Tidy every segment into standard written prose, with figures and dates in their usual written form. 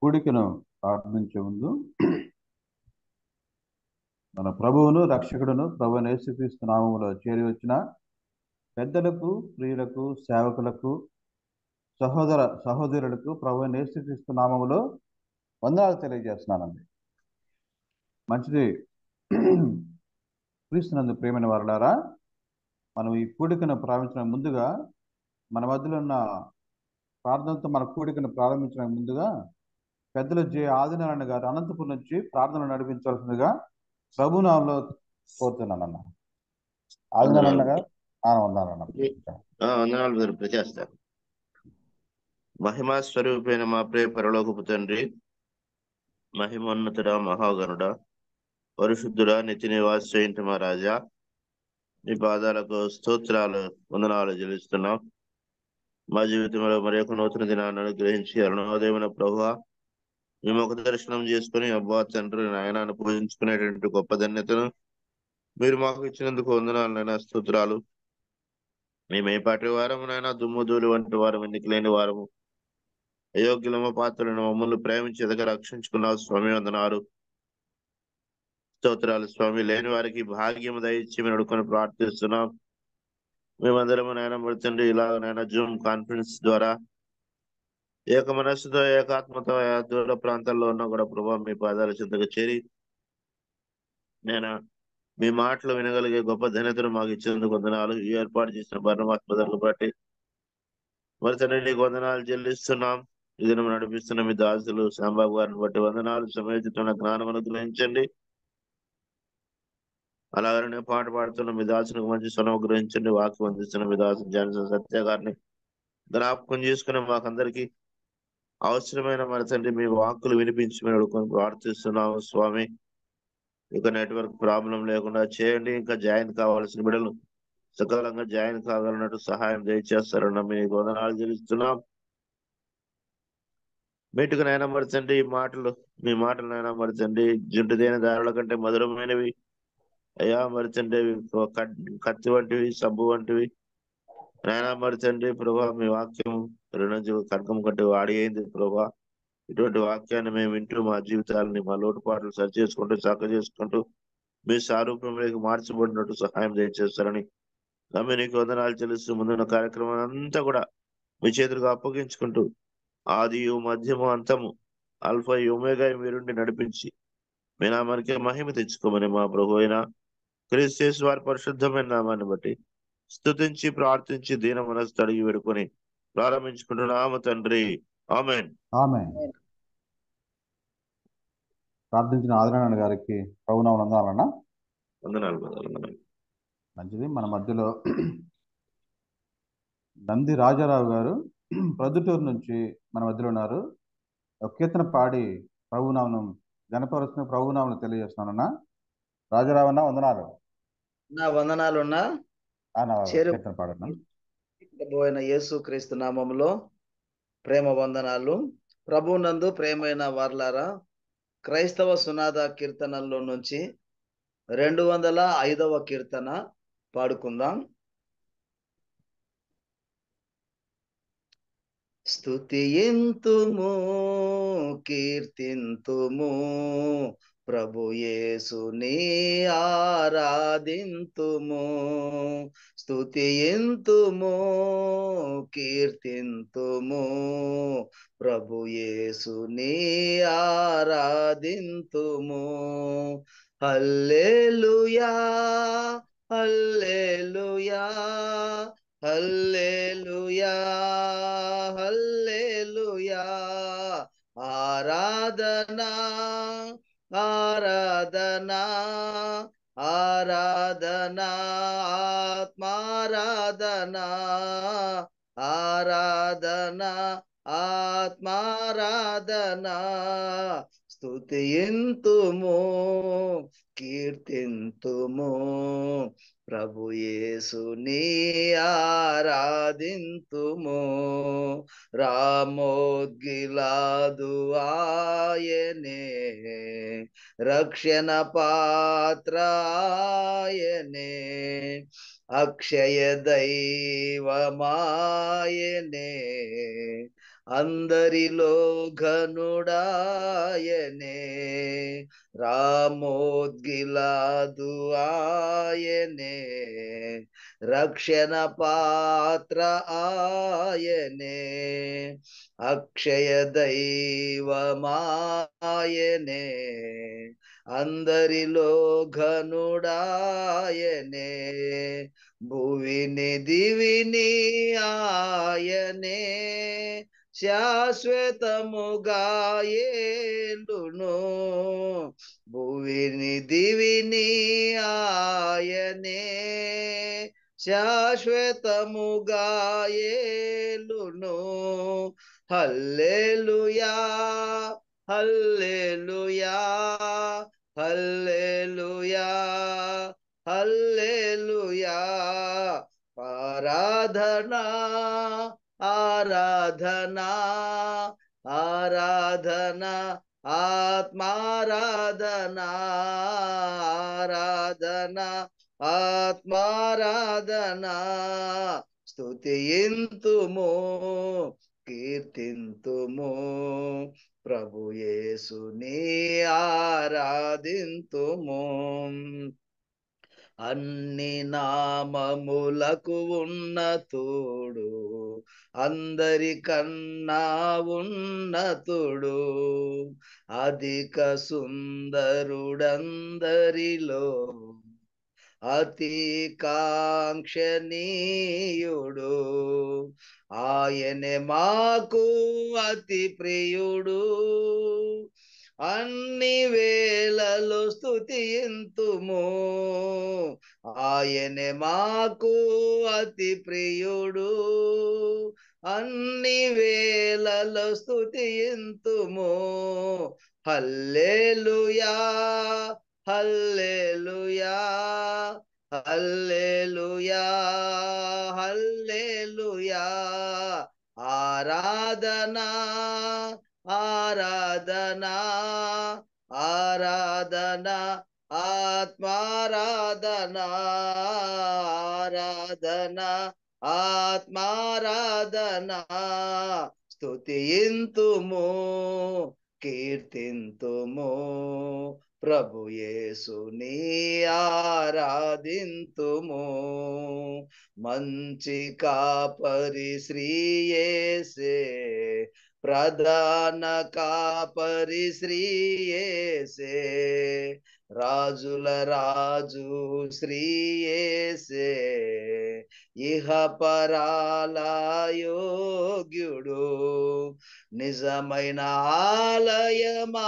కూడికను ప్రార్థించే ముందు మన ప్రభువును రక్షకుడును ప్రభువును యేసుక్రీస్తు నామములో చేరి వచ్చిన పెద్దలకు, ప్రియులకు, సేవకులకు, సహోదరులకు ప్రభువును యేసుక్రీస్తు నామములో వందనాలు తెలియజేస్తున్నానండి. మంచిది. క్రీస్తునందు ప్రియమైన వారులారా, మనం ఈ కూడికను ప్రారంభించిన ముందుగా మన మధ్యలో ఉన్న ప్రార్థనతో మన కూడికను ప్రారంభించిన ముందుగా పెద్దలు ఆదినారాయణ గారు అనంతపురం నుంచి ప్రార్థనలు నడిపించాల్సిందిగా ప్రభునామంలో కోరుతున్నానన్న. ఆదినారాయణ గారు వందనాలన్న. వందనాలు ప్రచేస్తారు. మహిమా స్వరూపైన మా ప్రియ పరలోకపు తండ్రి, మహిమోన్నతుడా, మహాగణుడా, పరిశుద్ధుడా, నిత్య నివాస మా రాజా, నీ పాదాలకు స్తోత్రాలు, వందనాలు చెల్లిస్తున్నాం. మా జీవితంలో మరి యొక్క నూతన దినాన్ని అనుగ్రహించి అరుణోదయమైన ప్రభువా, మేము ఒక దర్శనం చేసుకుని అబ్బా తండ్రి నాయనాన్ని పూజించుకునేటువంటి గొప్ప ధన్యతను మీరు మాకు ఇచ్చినందుకు వందనాలనైనా, స్తోత్రాలు. మేమే పాటి వారమునైనా దుమ్ము ధూళి వంటి వారం, ఎన్నిక లేని వారము, అయోగ్యులమ పాత్రలను మమ్మల్ని ప్రేమించి ఎదగ రక్షించుకున్నావు స్వామి, వందనాలు, స్తోత్రాలు స్వామి. లేని వారికి భాగ్యము దయచి మేము అడుకొని ప్రార్థిస్తున్నాం. మేమందరము నాయన పడుతుండే ఇలాగనైనా జూమ్ కాన్ఫరెన్స్ ద్వారా ఏక మనస్సుతో, ఏకాత్మతో దూర ప్రాంతాల్లో ఉన్నా కూడా ప్రభావ మీ పాదాల చెంతకు చేరి నేను మీ మాటలు వినగలిగే గొప్ప ధన్యతను మాకు ఇచ్చేందుకు వందనాలు. ఈ ఏర్పాటు చేసిన పరమాత్మలను బట్టి మరి తండ్రి నీకు వందనాలు చెల్లిస్తున్నాం. ఈ దినం నడిపిస్తున్న మీ దాసులు శాంబాబు గారిని బట్టి వందనాలు. సమయోచితమైన జ్ఞానం అనుగ్రహించండి. అలాగనే పాట పాడుతున్న మీ దాసునికి మంచి స్వరం గ్రహించండి. వాక్యం అందిస్తున్న మీ దాసు జాన్సన్ సత్య గారిని జ్ఞాపకం చేసుకుని మాకందరికి అవసరమైన మరి తండ్రి మీ వాక్కులు వినిపించి మేము అడుగుకొని ప్రార్థిస్తున్నాము స్వామి. ఇక నెట్వర్క్ ప్రాబ్లం లేకుండా చేయండి. ఇంకా జాయిన్ కావాల్సిన బిడ్డలు సకాలంగా జాయిన్ కాగలనట్టు సహాయం దయచేస్తారన్న మీకు వందనాలు చెల్లిస్తున్నాం. మీటుకు నైనా మరచండి మీ మాటలు నైనా మరచండి. జుంటుదైన దారుల కంటే మధురమైనవి అయ్యా, మరచండి. కత్తి వంటివి, సబ్బు వంటివి నైనా మరచండి ప్రభా. మీ వాక్యం కనకం కంటే వాడి అయింది ప్రభా. ఇటువంటి వాక్యాన్ని మేము వింటూ మా జీవితాలని, మా లోటుపాట్లు సరి చేసుకుంటూ, చక్క చేసుకుంటూ మీ సారూప్యంలోకి మార్చబడినట్టు సహాయం దయచేస్తారని నమ్మి నీకు వందనాలు చెల్లిస్తూ ముందున్న కార్యక్రమం అంతా కూడా మీ చేతులకు అప్పగించుకుంటూ ఆదియు మధ్యము అంతము ఆల్ఫా ఒమేగా మీరుండి నడిపించి మీ నామానికి మహిమ తెచ్చుకోమని మా ప్రభు అయిన క్రీస్తు వారి పరిశుద్ధమైన నామాన్ని బట్టి స్తుతించి ప్రార్థించి దీన మనసు తడిగి వేడుకొని ప్రారంభించుకుంటున్నాము తండ్రి. ఆమేన్. ప్రార్థించిన ఆదినారాయణ గారికి ప్రభునామములు వందనాలన్న. వందనాలు. మంచిది. మన మధ్యలో నంది రాజారావు గారు ప్రొద్దుటూరు నుంచి మన మధ్యలో ఉన్నారు. ఒక కీర్తన పాడి ప్రభునామం గణపరుస్తున్న ప్రభునామం తెలియజేస్తున్నానన్నా. రాజారావు అన్న వందనాలు. వందనాలున్నా కీర్తన పాడన్నా. ప్రభువైన యేసు క్రీస్తు నామములో ప్రేమ వందనాలు. ప్రభునందు ప్రేమైన వార్లారా, క్రైస్తవ సునాద కీర్తనల్లో నుంచి 205వ కీర్తన పాడుకుందాం. స్తుతియంతుము, కీర్తింతుము, ప్రభు యేసుని ఆరాధింతుము. స్తుతియంతుము, కీర్తింతుము, ప్రభు యేసుని ఆరాధింతుము. హల్లెలూయా, హల్లెలూయా, హల్లెలూయా, హల్లెలూయా. ఆరాధనా, ఆరాధనా, ఆరాధనా, ఆత్మారాధనా, ఆరాధనా, ఆత్మారాధనా. స్తుతియంతుము, కీర్తింతుము, ప్రభు యేసుని ఆరాధింతుము. రామోద్గిలాదు ఆయనే, రక్షణ పాత్ర ఆయనే, అక్షయ దైవమాయనే, అందరిలో ఘనుడాయనే, రామోద్గిలాదు ఆయనే, రక్షణ పాత్ర ఆయనే, అక్షయ దైవమాయనే, అందరిలో ఘనుడాయనే, భువిని దివిని ఆయనే, శాశ్వతముగా ఏలును, భువిని దివిని ఆయనే, శాశ్వతముగా ఏలును. హల్లెలూయా హల్లెలూయా హల్లెలూయా హల్లెలూయా, ఆరాధనా ఆరాధనా ఆరాధనా, ఆత్మారాధనా ఆరాధనా, ఆత్మారాధనా, స్తుతింతుము కీర్తింతుము, ప్రభు యేసుని ఆరాధింతుము. అన్ని నామములకు ఉన్నతుడు, అందరికన్నా ఉన్నతుడు, అధిక సుందరుడందరిలో అతి కాంక్షణీయుడు, ఆయనే మాకు అతి ప్రియుడు, అన్ని వేళలో స్తుతింతుము, ఆయనే మాకు అతి ప్రియుడు, అన్ని వేళలో స్తుతింతుము. హల్లెలూయా హల్లెలూయా హల్లెలూయా హల్లెలూయా, ఆరాధనా ఆరాధనా ఆరాధనా, ఆత్మారాధనా ఆరాధనా, ఆత్మారాధనా, స్తుతింతుము కీర్తింతుము, ప్రభు యేసుని ఆరాధింతుము. మంచి కాపరి శ్రీ యేసే, ప్రధాన కాపరి శ్రీ యేసే, రాజుల రాజు శ్రీ యేసే, ఇహ పరాల యోగ్యుడు, నిజమైన ఆలయమాయనే,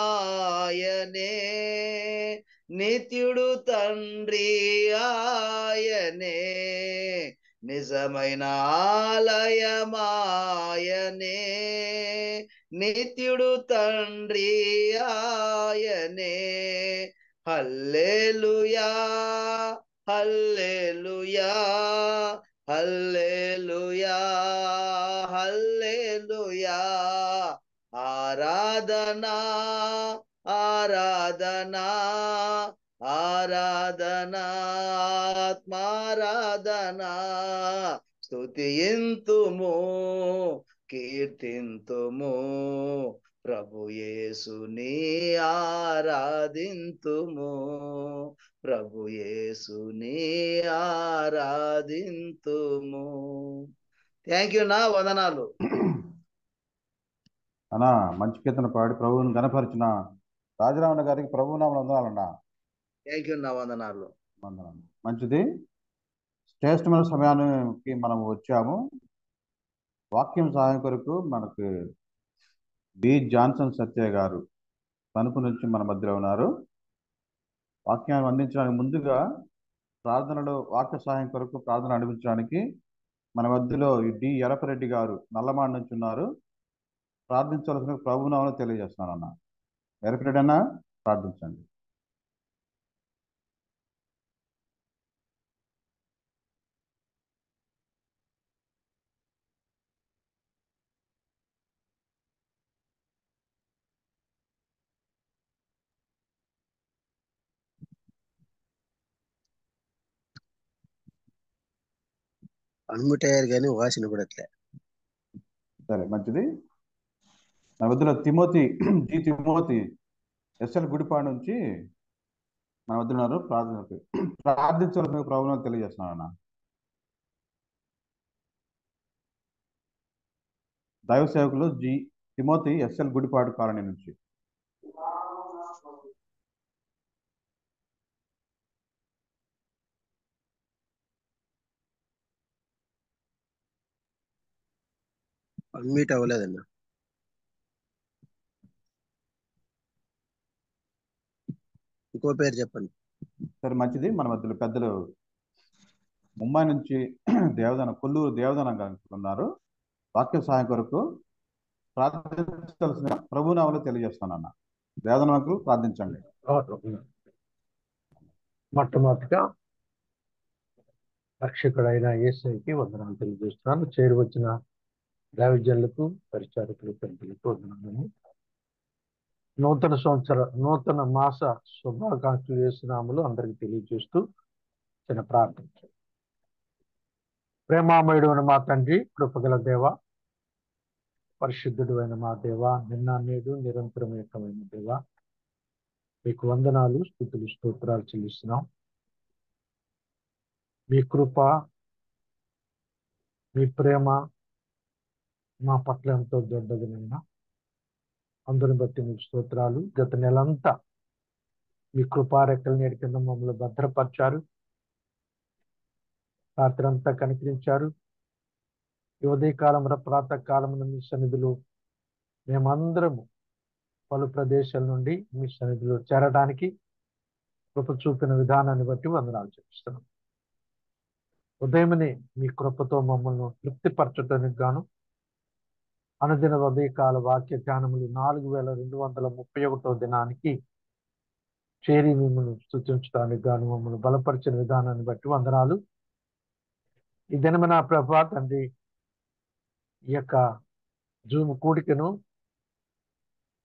నిత్యుడు తండ్రి ఆయనే, నిజమైన ఆలయమాయనే, నిత్యుడు తండ్రి ఆయనే. హల్లెలూయా హల్లెలూయా హల్లెలూయా హల్లెలూయా, ఆరాధనా ఆరాధనా ఆరాధనా, ఆత్మారాధనా, స్తుతింతుము కీర్తింతుము, ప్రభు యేసుని ఆరాధింతుము, ప్రభు యేసుని ఆరాధింతుము. థ్యాంక్ యూ నా వందనాలు. అన్నా మంచి కీర్తన పాడి ప్రభువుని గణపరిచిన రాజరామణ గారికి ప్రభువు నామమున వందనాలన్నా. థ్యాంక్ యూ నా వందనాలు. వందనాలు. మంచిది. శ్రేష్టమైన సమయానికి మనం వచ్చాము. వాక్యం సహాయం కొరకు మనకు బి జాన్సన్ సత్య గారు తణుకు నుంచి మన మధ్యలో ఉన్నారు. వాక్యాన్ని అందించడానికి ముందుగా ప్రార్థనలో వాక్య సహాయం కొరకు ప్రార్థన నడిపించడానికి మన మధ్యలో ఈ డి ఎరపరెడ్డి గారు నల్లమాడ నుంచి ఉన్నారు. ప్రార్థించవలసిన ప్రభునామమున తెలియజేస్తున్నాను అన్న. ఎరపరెడ్డి అన్న ప్రార్థించండి. అన్ముట్ అయ్యారు కానీ వాయిస్ వినపడట్లే. సరే మంచిది. మన మధ్యలో తిమోతి ఎస్ఎల్ గుడిపాడు నుంచి మన మధ్య ఉన్నారు. ప్రార్థించవలసిన ప్రభువును తెలియజేస్తున్నాను అన్న. దైవ సేవకులు తిమోతి ఎస్ఎల్ గుడిపాడు కాలనీ నుంచి. అన్మ్యూట్ అవ్వలేదన్న. ఇంకో పేరు చెప్పండి. సరే, మంచిది. మన మధ్యలో పెద్దలు ముంబై నుంచి కొల్లూరు దేవదానం గారు ఉన్నారు. వాక్య సహాయం కొరకు ప్రార్థించాల్సిన ప్రభునామలో తెలియజేస్తానన్న. దేవదానం ప్రార్థించండి. మొట్టమొదటిగా రక్షకుడైన యేసుకి వందనాలు తెలియజేస్తున్నాను. చేరువచ్చిన దైవజనులకు, పరిచారకులు, పెద్దలకు వందనాలను. నూతన మాస శుభాకాంక్షలు యేసునామములో అందరికి తెలియజేస్తూ చిన్న ప్రార్థన. ప్రేమామయుడు అయిన మా తండ్రి, కృపగల దేవ, పరిశుద్ధుడు అయిన మా దేవ, నిన్న నేడు నిరంతరమైన దేవ, మీకు వందనాలు, స్తుతులు, స్తోత్రాలు చెల్లిస్తున్నాం. మీ కృప, మీ ప్రేమ మా పట్ల ఎంతో దొడ్డదనైనా, అందుని బట్టి మీకు స్తోత్రాలు. గత నెలంతా మీ కృపారెక్కల నీడ కింద మమ్మల్ని భద్రపరిచారు. రాత్రి అంతా కనికరించారు. ఈ ఉదయకాలం ప్రాతకాలమున మీ సన్నిధిలో మేమందరము పలు ప్రదేశాల నుండి మీ సన్నిధిలో చేరడానికి కృప చూపిన విధానాన్ని బట్టి వందనాలు చెల్లిస్తున్నాం. ఉదయమని మీ కృపతో మమ్మల్ని తృప్తిపరచడానికి గాను అనుదిన ఉదయకాల వాక్య ధ్యానములు 4231 దినానికి చేరి మిమ్మల్ని స్తుతించడానికి గాను మమ్మల్ని బలపరిచిన విధానాన్ని బట్టి వందనాలు. ఈ దినమే నా ప్రభా తండ్రి, ఈ యొక్క జూమ్ కూడికను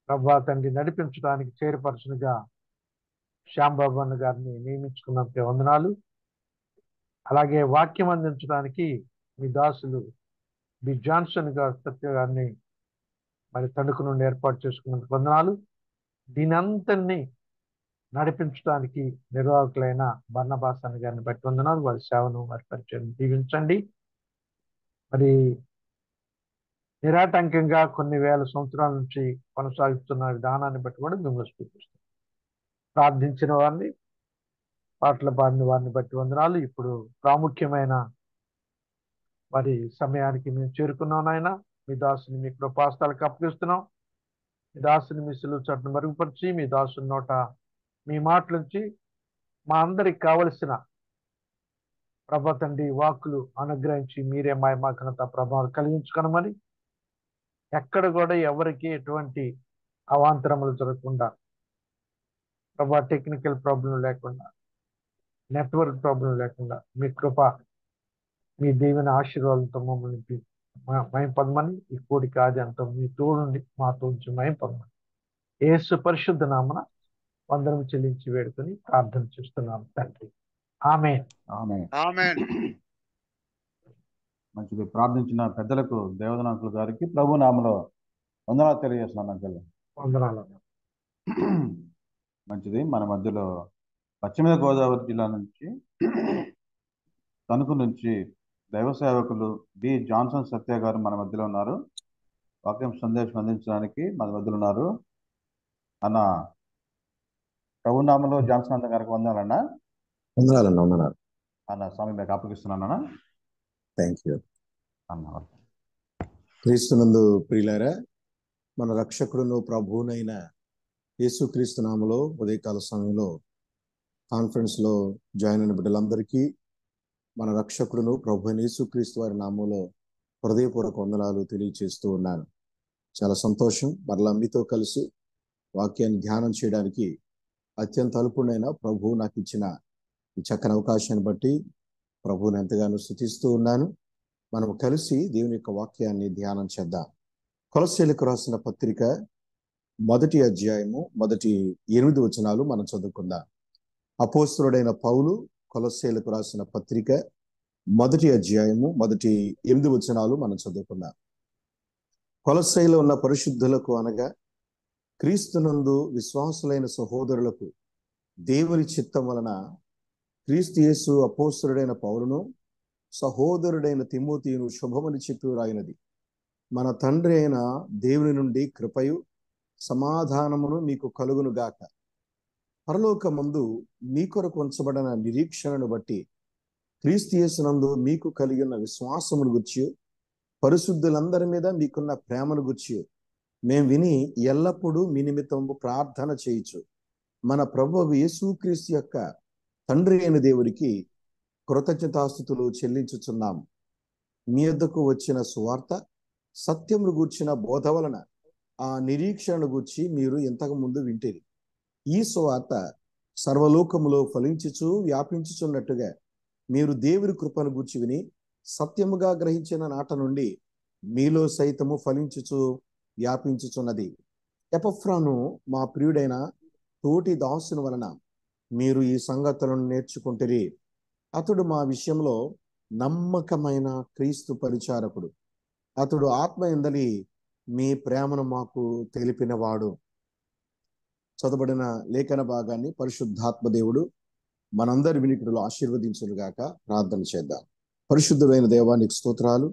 ప్రభా తండ్రి నడిపించడానికి చేరుపరచునుగా శ్యాంబాబు అన్న గారిని నియమించుకున్నందుకు వందనాలు. అలాగే వాక్యం అందించడానికి మీ దాసులు బి జాన్సన్ గారు, సత్య గారిని మరి తణుకు నుండి ఏర్పాటు చేసుకున్నందుకు వందనాలు. దీని అంతని నడిపించడానికి నిర్వాహకులైన బర్నబాస్ అన్న గారిని బట్టి వందనాలు. వారి సేవను, వారి పరిచయం దీవించండి. మరి నిరాటంకంగా కొన్ని వేల సంవత్సరాల నుంచి కొనసాగుతున్న విధానాన్ని బట్టి కూడా మిమ్మల్ని స్తుతిస్తాం. ప్రార్థించిన వారిని, పాటలు పాడిన వారిని బట్టి వందనాలు. ఇప్పుడు ప్రాముఖ్యమైన మరి సమయానికి మేము చేరుకున్నాం. నాయన, మీ దాసుని మీ కృపాస్తాలకు అప్పగిస్తున్నాం. మీ దాసుని మీ సిలువ చట్టను మరుగుపరిచి, మీ దాసుని నోట మీ మాటల నుంచి మా అందరికి కావలసిన ప్రభా తండ్రి వాక్కులు అనుగ్రహించి మీరే మా ఘనత ప్రభావాలు కలిగించుకొనమని, ఎక్కడ కూడా ఎవరికి ఎటువంటి అవాంతరములు జరగకుండా, ప్రభా టెక్నికల్ ప్రాబ్లం లేకుండా, నెట్వర్క్ ప్రాబ్లం లేకుండా మీ కృప, మీ దీవెన ఆశీర్వాదంతో మమ్మల్ని మహింపదమని, ఈ కోడిక ఆది అంతా మీ తోడుండి మాతో ఉంచి మహింపదమని యేసు పరిశుద్ధ నామమున వందనం చెల్లించి వేడుకొని ప్రార్థన చేస్తున్నాం తండ్రి. ఆమేన్. ఆమేన్. మంచిది. ప్రార్థించిన పెద్దలకు, దేవదానకులు గారికి ప్రభు నామములో వందనాలు తెలియజేస్తున్నాను అంకల్. వందనాలు. మంచిది. మన మధ్యలో పశ్చిమ గోదావరి జిల్లా నుంచి తణుకు నుంచి దైవ సేవకులు బి జాన్సన్ సత్య గారు మన మధ్యలో ఉన్నారు. వాక్యం సందేశం అందించడానికి మన మధ్యలో ఉన్నారు. అన్న ప్రభునామలో జాన్సన్ అన్న గారికి వందనాలన్న. వందనాలు అన్న స్వామి మీకు అప్పగిస్తున్నాను అన్న. థ్యాంక్ యూ అన్న. క్రీస్తునందు ప్రియులారా, మన రక్షకుడును ప్రభువునైన యేసుక్రీస్తు నామములో ఉదయకాల సమయంలో కాన్ఫరెన్స్లో జాయిన్ అయిన బిడ్డలందరికీ మన రక్షకుడును ప్రభు యేసుక్రీస్తు వారి నామంలో హృదయపూర్వక వందనాలు తెలియజేస్తూ ఉన్నాను. చాలా సంతోషం మరలా మీతో కలిసి వాక్యాన్ని ధ్యానం చేయడానికి అత్యంత అల్పుడైన ప్రభువు నాకు ఇచ్చిన ఈ చక్కని అవకాశాన్ని బట్టి ప్రభువుని ఎంతగానో స్తుతిస్తూ ఉన్నాను. మనం కలిసి దేవుని యొక్క వాక్యాన్ని ధ్యానం చేద్దాం. కొలస్సీలకు రాసిన పత్రిక 1వ అధ్యాయము 8 వచనాలు మనం చదువుకుందాం. అపోస్తలుడైన పౌలు కొలస్సీలకు రాసిన పత్రిక 1వ అధ్యాయము 8 వచనాలు మనం చదువుకుందాం. కొలస్సైలో ఉన్న పరిశుద్ధులకు అనగా క్రీస్తునందు విశ్వాసులైన సహోదరులకు దేవుని చిత్తం వలన క్రీస్తు యేసు అపోస్తలుడైన పౌలును సహోదరుడైన తిమోతియును శుభమని చెప్పి రాయినది. మన తండ్రి అయిన దేవుని నుండి కృపయు సమాధానమును మీకు కలుగును గాక. పరలోకమందు మీ కొరకు ఉంచబడిన నిరీక్షణను బట్టి క్రీస్తు యేసునందు మీకు కలిగిన విశ్వాసమును గుర్చి పరిశుద్ధులందరి మీద మీకున్న ప్రేమను గుర్చి మేము విని ఎల్లప్పుడూ మీ నిమిత్తము ప్రార్థన చేయుచు మన ప్రభువు యేసుక్రీస్తు యొక్క తండ్రి అయిన దేవుడికి కృతజ్ఞతాస్తుతులు చెల్లించుచున్నాము. మీ యొద్దకు వచ్చిన సువార్త సత్యమును గూర్చిన బోధ వలన ఆ నిరీక్షణను గూర్చి మీరు ఇంతకు ముందు వింటిరి. ఈ సువార్త సర్వలోకములో ఫలించుచు వ్యాపించుచున్నట్టుగా మీరు దేవుని కృపను గూర్చి విని సత్యముగా గ్రహించిన నాట నుండి మీలో సైతము ఫలించుచు వ్యాపించుచున్నది. ఎపఫ్రాను మా ప్రియుడైన తోటి దాసుని వలన మీరు ఈ సంగతులను నేర్చుకుంటురి. అతడు మా విషయంలో నమ్మకమైన క్రీస్తు పరిచారకుడు. అతడు ఆత్మ యందలి మీ ప్రేమను మాకు తెలిపినవాడు. చదవబడిన లేఖన భాగాన్ని పరిశుద్ధాత్మ దేవుడు మనందరి వినికిడిలో ఆశీర్వదించునుగాక. ప్రార్థన చేద్దాం. పరిశుద్ధమైన దేవానికి స్తోత్రాలు.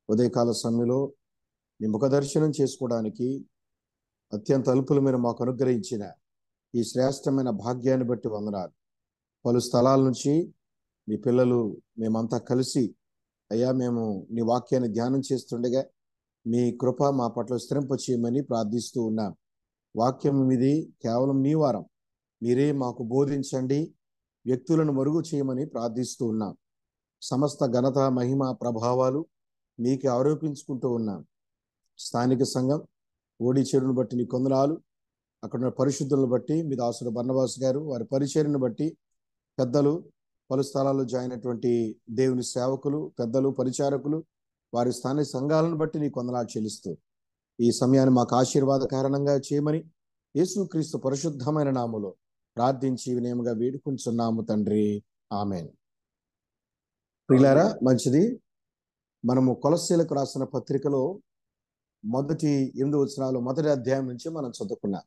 ఉదయకాల సమయంలో నీ ముఖ దర్శనం చేసుకోవడానికి అత్యంత అల్పులమైన మాకు అనుగ్రహించిన ఈ శ్రేష్టమైన భాగ్యాన్ని బట్టి వందనాలు. పలు స్థలాల నుంచి మీ పిల్లలు మేమంతా కలిసి అయ్యా మేము నీ వాక్యాన్ని ధ్యానం చేస్తుండగా మీ కృప మా పట్ల స్థిరింప చేయమని ప్రార్థిస్తూ ఉన్నాం. వాక్యం ఇది కేవలం మీ వారం, మీరే మాకు బోధించండి, వ్యక్తులను మరుగు చేయమని ప్రార్థిస్తూ ఉన్నాం. సమస్త ఘనత మహిమ ప్రభావాలు మీకు ఆరోపించుకుంటూ ఉన్నాం. స్థానిక సంఘం ఓడి చెరువును బట్టి నీ కొందనాలు, అక్కడ పరిశుద్ధులను బట్టి మీ దాసుడు బర్నబాస్ గారు వారి పరిచర్యను బట్టి పెద్దలు, పలు స్థలాల్లో జాయిన్ అయినటువంటి దేవుని సేవకులు, పెద్దలు, పరిచారకులు, వారి స్థానిక సంఘాలను బట్టి నీ కొందనాలు చెల్లిస్తూ ఈ సమయాన్ని మాకు ఆశీర్వాద కారణంగా చేయమని యేసుక్రీస్తు పరిశుద్ధమైన నామములో ప్రార్థించి వినయముగా వేడుకుంటున్నాము తండ్రి. ఆమేన్. ప్రియులారా, మంచిది. మనము కొలస్సీలకు రాసిన పత్రికలో మొదటి 8 వచనాలు మొదటి అధ్యాయం నుంచి మనం చదువుకున్నాం.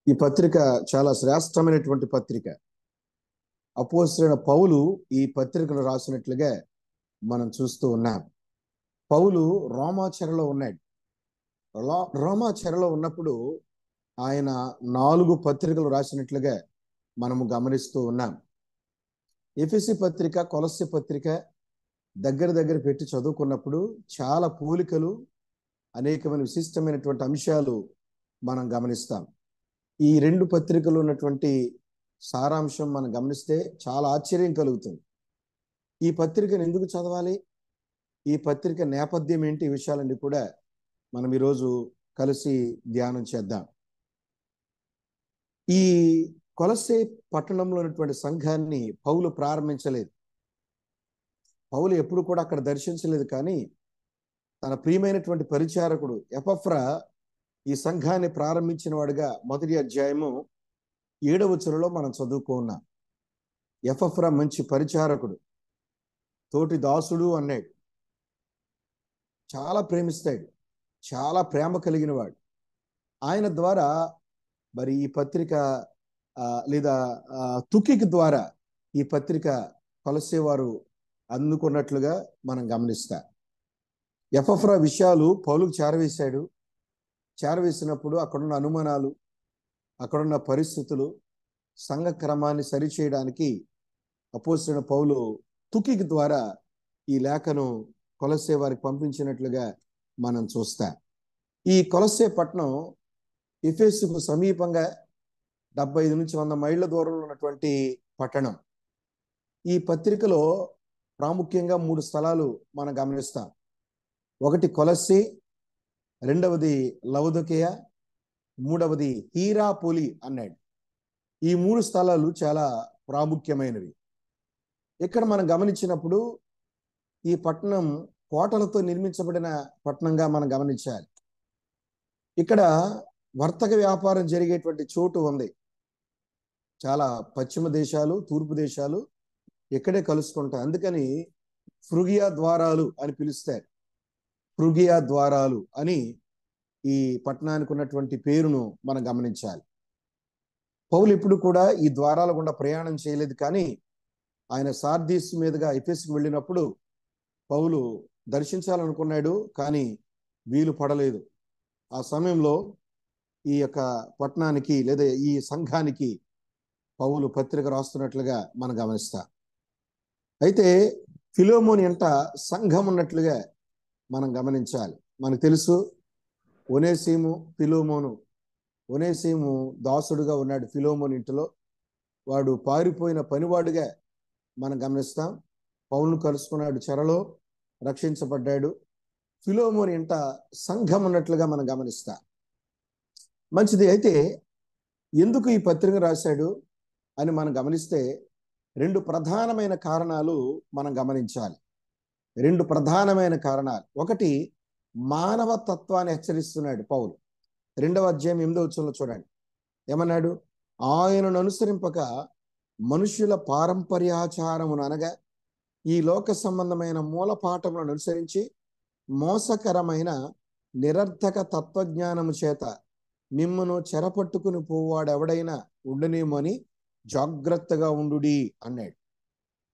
ఈ పత్రిక చాలా శ్రేష్టమైనటువంటి పత్రిక. అపోస్తలుడైన పౌలు ఈ పత్రికను రాసినట్లుగా మనం చూస్తూ ఉన్నాం. పౌలు రోమా చెరలో ఉన్నాడు. రోమా చెరలో ఉన్నప్పుడు ఆయన 4 పత్రికలు రాసినట్లుగా మనము గమనిస్తూ ఉన్నాం. ఎఫెసీ పత్రిక, కొలస్సీ పత్రిక దగ్గర పెట్టి చదువుకున్నప్పుడు చాలా పోలికలు, అనేకమైన విశిష్టమైనటువంటి అంశాలు మనం గమనిస్తాం. ఈ 2 పత్రికలు ఉన్నటువంటి సారాంశం మనం గమనిస్తే చాలా ఆశ్చర్యం కలుగుతుంది. ఈ పత్రికను ఎందుకు చదవాలి, ఈ పత్రిక నేపథ్యం ఏంటి, ఈ విషయాలన్నీ కూడా మనం ఈరోజు కలిసి ధ్యానం చేద్దాం. ఈ కొలస్సే పట్టణంలో ఉన్నటువంటి సంఘాన్ని పౌలు ప్రారంభించలేదు. పౌలు ఎప్పుడు కూడా అక్కడ దర్శించలేదు. కానీ తన ప్రియమైనటువంటి పరిచారకుడు ఎపఫ్రా ఈ సంఘాన్ని ప్రారంభించిన వాడుగా మొదటి అధ్యాయము 7వ వచనంలో మనం చదువుకున్నాం. ఎపఫ్రా మంచి పరిచారకుడు, తోటి దాసుడు అన్నాడు. చాలా ప్రేమిస్తాడు, చాలా ప్రేమ కలిగిన వాడు. ఆయన ద్వారా మరి ఈ పత్రిక లేదా తుకిక్ ద్వారా ఈ పత్రిక కొలసేవారు అందుకున్నట్లుగా మనం గమనిస్తాం. ఎపఫ్రా విషయాలు పౌలుకు చేరవేశాడు. చేరవేసినప్పుడు అక్కడున్న అనుమానాలు, అక్కడున్న పరిస్థితులు, సంఘ క్రమాన్ని సరిచేయడానికి అపోస్తలుడైన పౌలు తుకిక్ ద్వారా ఈ లేఖను కొలస్సే వారికి పంపించినట్లుగా మనం చూస్తాం. ఈ కొలస్సే పట్టణం ఎఫెసుకు సమీపంగా 75 నుంచి 100 మైళ్ళ దూరంలో ఉన్నటువంటి పట్టణం. ఈ పత్రికలో ప్రాముఖ్యంగా 3 స్థలాలు మనం గమనిస్తాం. ఒకటి కొలస్సే, రెండవది లవొదికయ, మూడవది హీరాపోలి అన్నాడు. ఈ 3 స్థలాలు చాలా ప్రాముఖ్యమైనవి. ఇక్కడ మనం గమనించినప్పుడు ఈ పట్టణం కోటలతో నిర్మించబడిన పట్టణంగా మనం గమనించాలి. ఇక్కడ వర్తక వ్యాపారం జరిగేటువంటి చోటు ఉంది. చాలా పశ్చిమ దేశాలు, తూర్పు దేశాలు ఇక్కడే కలుసుకుంటాయి. అందుకని ఫ్రుగియా ద్వారాలు అని పిలుస్తారు. పృగియా ద్వారాలు అని ఈ పట్టణానికి ఉన్నటువంటి పేరును మనం గమనించాలి. పౌలు ఇప్పుడు కూడా ఈ ద్వారాల గుండా ప్రయాణం చేయలేదు, కానీ ఆయన సార్దీస్ మీదుగా ఎఫెసుకు వెళ్ళినప్పుడు పౌలు దర్శించాలనుకున్నాడు, కానీ వీలు పడలేదు. ఆ సమయంలో ఈ యొక్క పట్టణానికి లేదా ఈ సంఘానికి పౌలు పత్రిక రాస్తున్నట్లుగా మనం గమనిస్తాం. అయితే ఫిలోమోని అంట సంఘం ఉన్నట్లుగా మనం గమనించాలి. మనకు తెలుసు ఒనేసిము ఫిలోమోను. ఒనేసిము దాసుడుగా ఉన్నాడు ఫిలోమోని ఇంటిలో. వాడు పారిపోయిన పనివాడుగా మనం గమనిస్తాం. పౌలును కలుసుకున్నాడు, చెరలో రక్షించబడ్డాడు. ఫిలోమోని ఇంట సంఘం ఉన్నట్లుగా మనం గమనిస్తాం. మంచిది. అయితే ఎందుకు ఈ పత్రిక రాశాడు అని మనం గమనిస్తే 2 ప్రధానమైన కారణాలు మనం గమనించాలి. 2 ప్రధానమైన కారణాలు. ఒకటి, మానవ తత్వాన్ని హెచ్చరిస్తున్నాడు పౌలు. 2వ అధ్యాయం 8వ వచనంలో చూడండి, ఏమన్నాడు? ఆయనను అనుసరింపక మనుషుల పారంపర్యాచారమును అనగా ఈ లోక సంబంధమైన మూలపాఠములను అనుసరించి మోసకరమైన నిరర్థక తత్వజ్ఞానము చేత మిమ్మును చెరపట్టుకుని పోవాడెవడైనా ఉండనేమో అని జాగ్రత్తగా ఉండుడి అన్నాడు.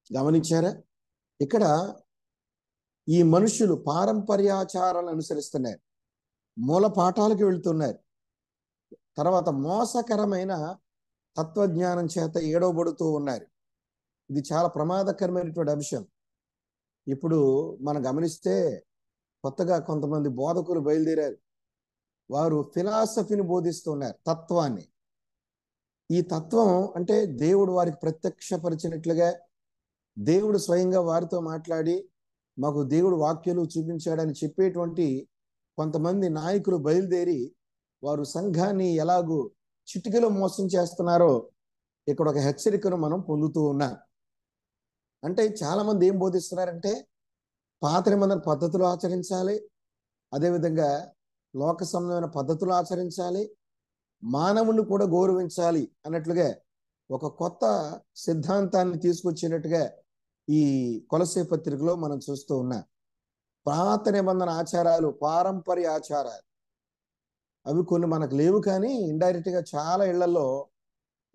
గమనించారా? ఇక్కడ ఈ మనుషులు పారంపర్యాచారాలను అనుసరిస్తున్నారు, మూల పాఠాలకు వెళ్తున్నారు. తర్వాత మోసకరమైన తత్వజ్ఞానం చేత ఏడవబడుతూ ఉన్నారు. ఇది చాలా ప్రమాదకరమైనటువంటి అంశం. ఇప్పుడు మనం గమనిస్తే కొత్తగా కొంతమంది బోధకులు బయలుదేరారు. వారు ఫిలాసఫీని బోధిస్తున్నారు, తత్వాన్ని. ఈ తత్వం అంటే దేవుడు వారికి ప్రత్యక్షపరిచినట్లుగా, దేవుడు స్వయంగా వారితో మాట్లాడి మాకు దేవుడు వాక్యాలు చూపించాడని చెప్పేటువంటి కొంతమంది నాయకులు బయలుదేరి వారు సంఘాన్ని ఎలాగూ చిటికలో మోసం చేస్తున్నారో ఇక్కడ ఒక హెచ్చరికను మనం పొందుతూ ఉన్నాం. అంటే చాలా మంది ఏం బోధిస్తున్నారంటే పాత నిబంధన పద్ధతులు ఆచరించాలి, అదేవిధంగా లోక సంబంధమైన పద్ధతులు ఆచరించాలి, మానవుని కూడా గౌరవించాలి అన్నట్లుగా ఒక కొత్త సిద్ధాంతాన్ని తీసుకొచ్చినట్టుగా ఈ కొలస్సే పత్రికలో మనం చూస్తూ ఉన్నాం. పాత నిబంధన ఆచారాలు, పారంపర్య ఆచారాలు అవి కొన్ని మనకు లేవు, కానీ ఇండైరెక్ట్ గా చాలా ఇళ్లలో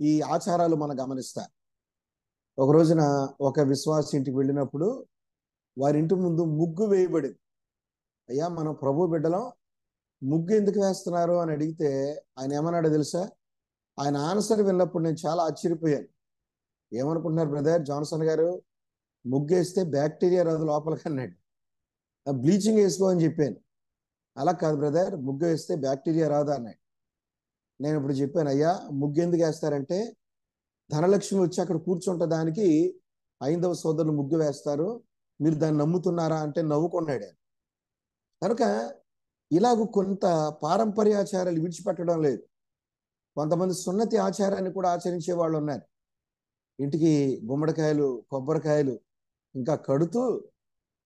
ఈ ఆచారాలు మనం గమనిస్తాం. ఒక రోజున ఒక విశ్వాసి ఇంటికి వెళ్ళినప్పుడు వారి ఇంటి ముందు ముగ్గు వేయబడింది. అయ్యా, మనం ప్రభు బిడ్డలం, ముగ్గు ఎందుకు వేస్తున్నారు అని అడిగితే ఆయన ఏమన్నాడో తెలుసా? ఆయన ఆన్సర్ విన్నప్పుడు నేను చాలా ఆశ్చర్యపోయాను. ఏమనుకుంటున్నారు బ్రదర్ జాన్సన్ గారు? ముగ్గు వేస్తే బ్యాక్టీరియా రాదు లోపలికి అన్నాడు. బ్లీచింగ్ వేసుకో అని చెప్పాను. అలా కాదు బ్రదర్, ముగ్గు వేస్తే బ్యాక్టీరియా రాదు అన్నాడు. నేను ఇప్పుడు చెప్పాను, అయ్యా ముగ్గు ఎందుకు వేస్తారంటే ధనలక్ష్మి వచ్చి అక్కడ కూర్చుంటే దానికి 5వ సోదరులు ముగ్గు వేస్తారు, మీరు దాన్ని నమ్ముతున్నారా అంటే నవ్వుకున్నాడు. కనుక ఇలాగ కొంత పారంపర్యాచారాలు విడిచిపెట్టడం లేదు. కొంతమంది సున్నతి ఆచారాన్ని కూడా ఆచరించే వాళ్ళు ఉన్నారు. ఇంటికి గుమ్మడికాయలు, కొబ్బరికాయలు ఇంకా కడుతూ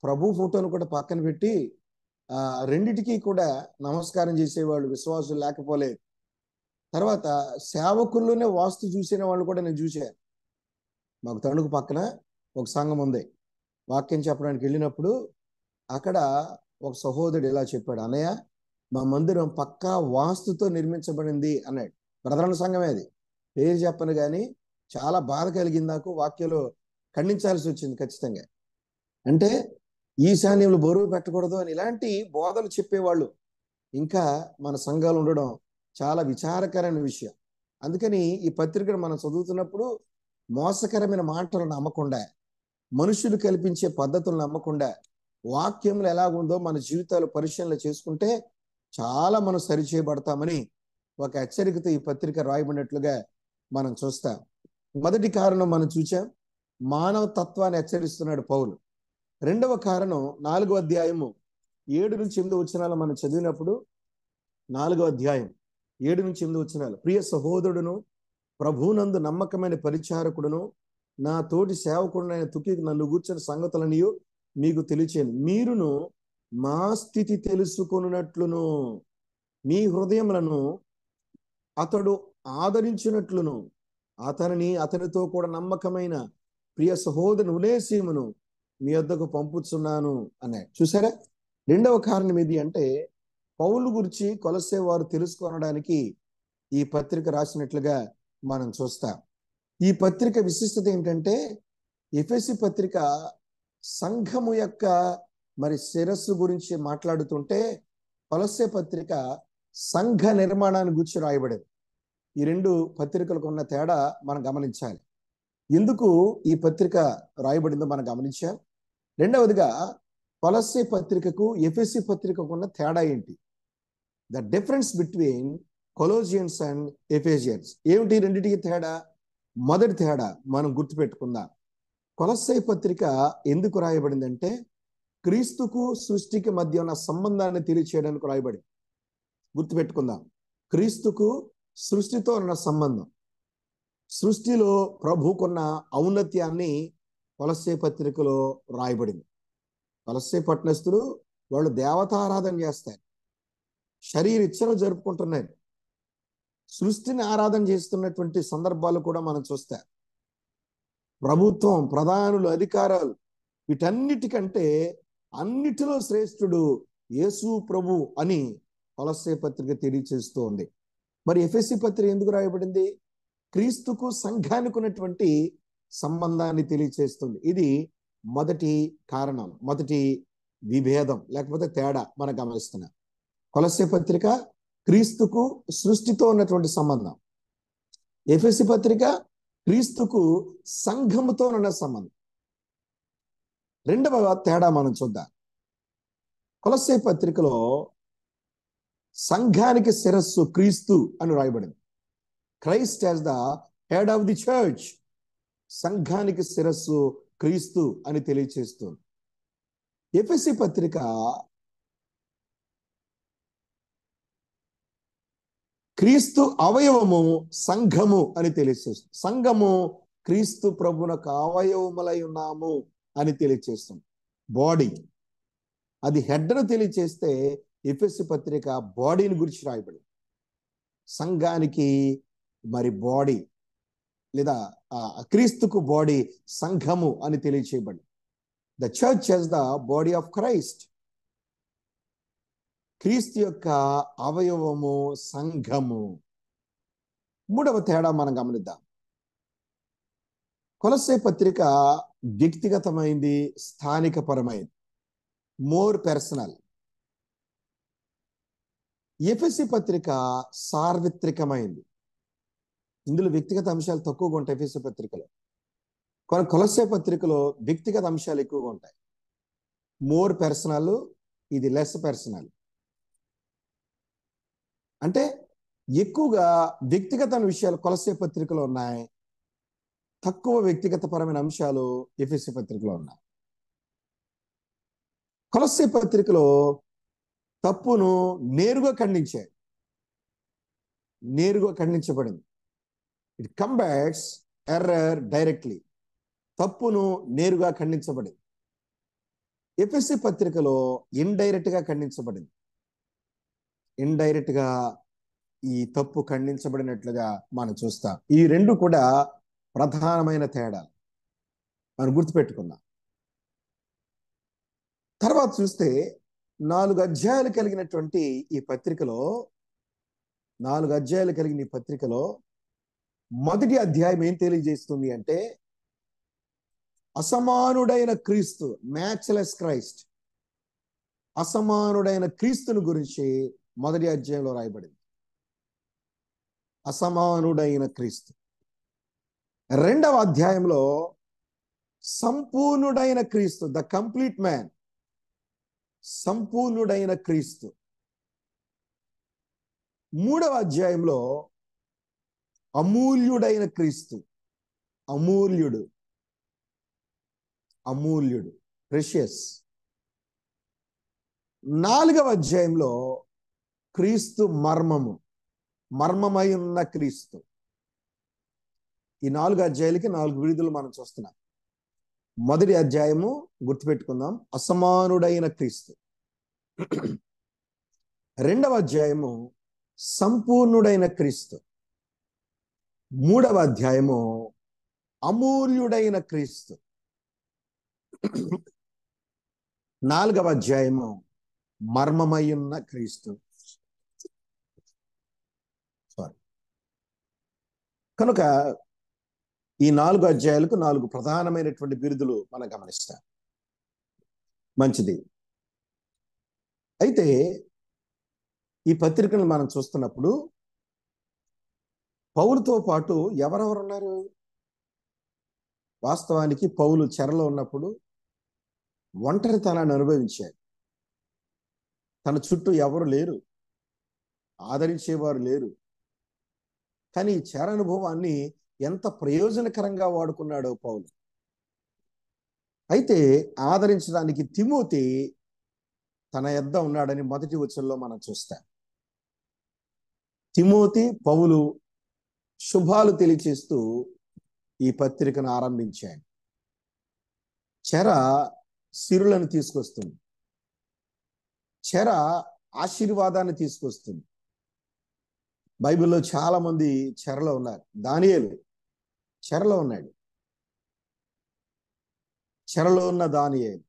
ప్రభు ఫోటోను కూడా పక్కన పెట్టి రెండిటికి కూడా నమస్కారం చేసేవాళ్ళు విశ్వాసులు లేకపోలేదు. తర్వాత సేవకుల్లోనే వాస్తు చూసిన వాళ్ళు కూడా నేను చూశాను. మాకు తణుకు పక్కన ఒక సంఘం ఉంది. వాక్యం చెప్పడానికి వెళ్ళినప్పుడు అక్కడ ఒక సహోదరుడు ఇలా చెప్పాడు, అన్నయ్య మా మందిరం పక్కా వాస్తుతో నిర్మించబడింది అన్నాడు. బ్రదరన్ సంఘమే అది, పేరు చెప్పను కానీ చాలా బాధ కలిగింది నాకు. వాక్యంలో ఖండించాల్సి వచ్చింది ఖచ్చితంగా. అంటే ఈశాన్యంలో బరువు పెట్టకూడదు అని ఇలాంటి బోధలు చెప్పేవాళ్ళు ఇంకా మన సంఘాలు ఉండడం చాలా విచారకరమైన విషయం. అందుకని ఈ పత్రికను మనం చదువుతున్నప్పుడు మోసకరమైన మాటలు నమ్మకుండా, మనుషులు కల్పించే పద్ధతులు నమ్మకుండా, వాక్యంలో ఎలాగుందో మన జీవితాలు పరిశీలన చేసుకుంటే చాలా మనం సరిచేయబడతామని ఒక హెచ్చరికతో ఈ పత్రిక రాయబడినట్లుగా మనం చూస్తాం. మొదటి కారణం మనం చూసాం, మానవ తత్వాన్ని హెచ్చరిస్తున్నాడు పౌలు. 2వ కారణం 4వ అధ్యాయము 7 నుంచి 8 వచనాలు మనం చదివినప్పుడు, 4వ అధ్యాయం 7 నుంచి 8 వచనాలు, ప్రియ సహోదరుడును ప్రభువునందు నమ్మకమైన పరిచారకుడును నా తోటి సేవకుడునైన తుకికు నన్ను కూర్చొని సంగతులనియు మీకు తెలియచేయను. మీరును మా స్థితి తెలుసుకొనున్నట్లును మీ హృదయములను అతడు ఆదరించినట్లును అతనితో కూడా నమ్మకమైన ప్రియ సహోదరుని ఒనేసిమును మీ వద్దకు పంపుచున్నాను అన్నాడు. చూసారా, రెండవ కారణం ఏది అంటే పౌలు గురించి కొలసే వారు తెలుసుకొనడానికి ఈ పత్రిక రాసినట్లుగా మనం చూస్తాం. ఈ పత్రిక విశిష్టత ఏంటంటే ఎఫెసీ పత్రిక సంఘము యొక్క మరి శిరస్సు గురించి మాట్లాడుతుంటే కొలసే పత్రిక సంఘ నిర్మాణాన్ని గురించి రాయబడేది. ఈ రెండు పత్రికలకు ఉన్న తేడా మనం గమనించాలి. ఎందుకు ఈ పత్రిక రాయబడిందో మనం గమనించాం. రెండవదిగా కొలసే పత్రికకు ఎఫెసీ పత్రికకు ఉన్న తేడా ఏంటి? The difference between Colossians and Ephesians ఏమిటి? రెండింటికి తేడా. మొదటి తేడా మనం గుర్తుపెట్టుకుందాం. కొలసే పత్రిక ఎందుకు రాయబడిందంటే క్రీస్తుకు సృష్టికి మధ్య ఉన్న సంబంధాన్ని తెలియచేయడానికి రాయబడింది. గుర్తుపెట్టుకుందాం. క్రీస్తుకు సృష్టితో ఉన్న సంబంధం, సృష్టిలో ప్రభుకున్న ఔన్నత్యాన్ని కొలసే పత్రికలో రాయబడింది. కొలసే పట్టణస్థులు వాళ్ళు దేవతారాధన చేస్తారు, శరీర ఇచ్చను జరుపుకుంటున్నారు, సృష్టిని ఆరాధన చేస్తున్నటువంటి సందర్భాలు కూడా మనం చూస్తాం. ప్రభుత్వం, ప్రధానులు, అధికారాలు వీటన్నిటికంటే అన్నిటిలో శ్రేష్ఠుడు యేసు ప్రభు అని కొలసే పత్రిక తెలియచేస్తూ ఉంది. మరి ఎఫెసీ పత్రిక ఎందుకు రాయబడింది? క్రీస్తుకు సంఘానికి ఉన్నటువంటి సంబంధాన్ని తెలియచేస్తుంది. ఇది మొదటి కారణం, మొదటి విభేదం లేకపోతే తేడా మనం గమనిస్తున్నాం. కొలసే పత్రిక క్రీస్తుకు సృష్టితో ఉన్నటువంటి సంబంధం, ఎఫెసీ పత్రిక క్రీస్తుకు సంఘముతో ఉన్న సంబంధం. రెండవ తేడా మనం చూద్దాం. కొలసే పత్రికలో సంఘానికి శిరస్సు క్రీస్తు అని రాయబడింది. Christ as the head of the church. సంఘానికి శిరస్సు క్రీస్తు అని తెలియచేస్తుంది. ఎఫెసీ పత్రిక క్రీస్తు అవయవము సంఘము అని తెలియచేస్తుంది. సంఘము క్రీస్తు ప్రభునకు అవయవములై ఉన్నాము అని తెలియచేస్తుంది. బాడీ అది హెడ్ను తెలియచేస్తే ఎఫెసీ పత్రిక బాడీని గురించి రాయబడింది. సంఘానికి మరి బాడీ లేదా క్రీస్తుకు బాడీ సంఘము అని తెలియచేయబడింది. The church as the body of Christ. క్రీస్తు యొక్క అవయవము సంఘము. మూడవ తేడా మనం గమనిద్దాం. కొలసే పత్రిక వ్యక్తిగతమైంది, స్థానికపరమైంది, మోర్ పర్సనల్. ఎఫెసీ పత్రిక సార్వత్రికమైంది. ఇందులో వ్యక్తిగత అంశాలు తక్కువగా ఉంటాయి ఎఫెసీ పత్రికలో. కొలసే పత్రికలో వ్యక్తిగత అంశాలు ఎక్కువగా ఉంటాయి. మోర్ పర్సనల్, ఇది లెస్ పర్సనల్. అంటే ఎక్కువగా వ్యక్తిగత విషయాలు కొలసే పత్రికలో ఉన్నాయి, తక్కువ వ్యక్తిగత పరమైన అంశాలు ఎఫెసీ పత్రికలో ఉన్నాయి. కొలసే పత్రికలో తప్పును నేరుగా ఖండించబడింది. It combats error directly. తప్పును నేరుగా ఖండించబడింది. ఎఫెసీ పత్రికలో ఇండైరెక్ట్ గా ఖండించబడింది. ఇండైరెక్ట్ గా ఈ తప్పు ఖండించబడినట్లుగా మనం చూస్తాం. ఈ రెండు కూడా ప్రధానమైన తేడా మనం గుర్తుపెట్టుకుందాం. తర్వాత చూస్తే 4 అధ్యాయాలు కలిగినటువంటి ఈ పత్రికలో, 4 అధ్యాయాలు కలిగిన ఈ పత్రికలో మొదటి అధ్యాయం ఏం తెలియజేస్తుంది అంటే అసమానుడైన క్రీస్తు, మ్యాచ్లెస్ క్రైస్ట్, అసమానుడైన క్రీస్తుని గురించి మొదటి అధ్యాయంలో రాయబడింది. అసమానుడైన క్రీస్తు. రెండవ అధ్యాయంలో సంపూర్ణుడైన క్రీస్తు, ద కంప్లీట్ మ్యాన్, సంపూర్ణుడైన క్రీస్తు. మూడవ అధ్యాయంలో అమూల్యుడైన క్రీస్తు, అమూల్యుడు, ప్రెషియస్. నాలుగవ అధ్యాయంలో క్రీస్తు మర్మమై ఉన్న క్రీస్తు. ఈ 4 అధ్యాయాలకి 4 విడుదలు మనం చూస్తున్నాం. మొదటి అధ్యాయము గుర్తుపెట్టుకుందాం, అసమానుడైన క్రీస్తు. రెండవ అధ్యాయము సంపూర్ణుడైన క్రీస్తు. మూడవ అధ్యాయము అమూల్యుడైన క్రీస్తు. నాలుగవ అధ్యాయము మర్మమయ్యున్న క్రీస్తు. సారీ. కనుక ఈ 4 అధ్యాయాలకు 4 ప్రధానమైనటువంటి బిరుదులు మనం గమనిస్తాం. మంచిది. అయితే ఈ పత్రికను మనం చూస్తున్నప్పుడు పౌలుతో పాటు ఎవరెవరు ఉన్నారు? వాస్తవానికి పౌలు చెరలో ఉన్నప్పుడు ఒంటరితనాన్ని అనుభవించాడు. తన చుట్టూ ఎవరు లేరు, ఆదరించేవారు లేరు. కానీ ఈ చెర అనుభవాన్ని ఎంత ప్రయోజనకరంగా వాడుకున్నాడో పౌలు. అయితే ఆదరించడానికి తిమోతి తన యొద్ద ఉన్నాడని మొదటి వచనంలో మనం చూస్తాం. తిమోతి పౌలు శుభాలు తెలియచేస్తూ ఈ పత్రికను ఆరంభించాడు. చెర సిరులను తీసుకొస్తుంది, చెర ఆశీర్వాదాన్ని తీసుకొస్తుంది. బైబిల్లో చాలా మంది చెరలో ఉన్నారు. దానియేలు చెరలో ఉన్నాడు. చెరలో ఉన్న దానియేలు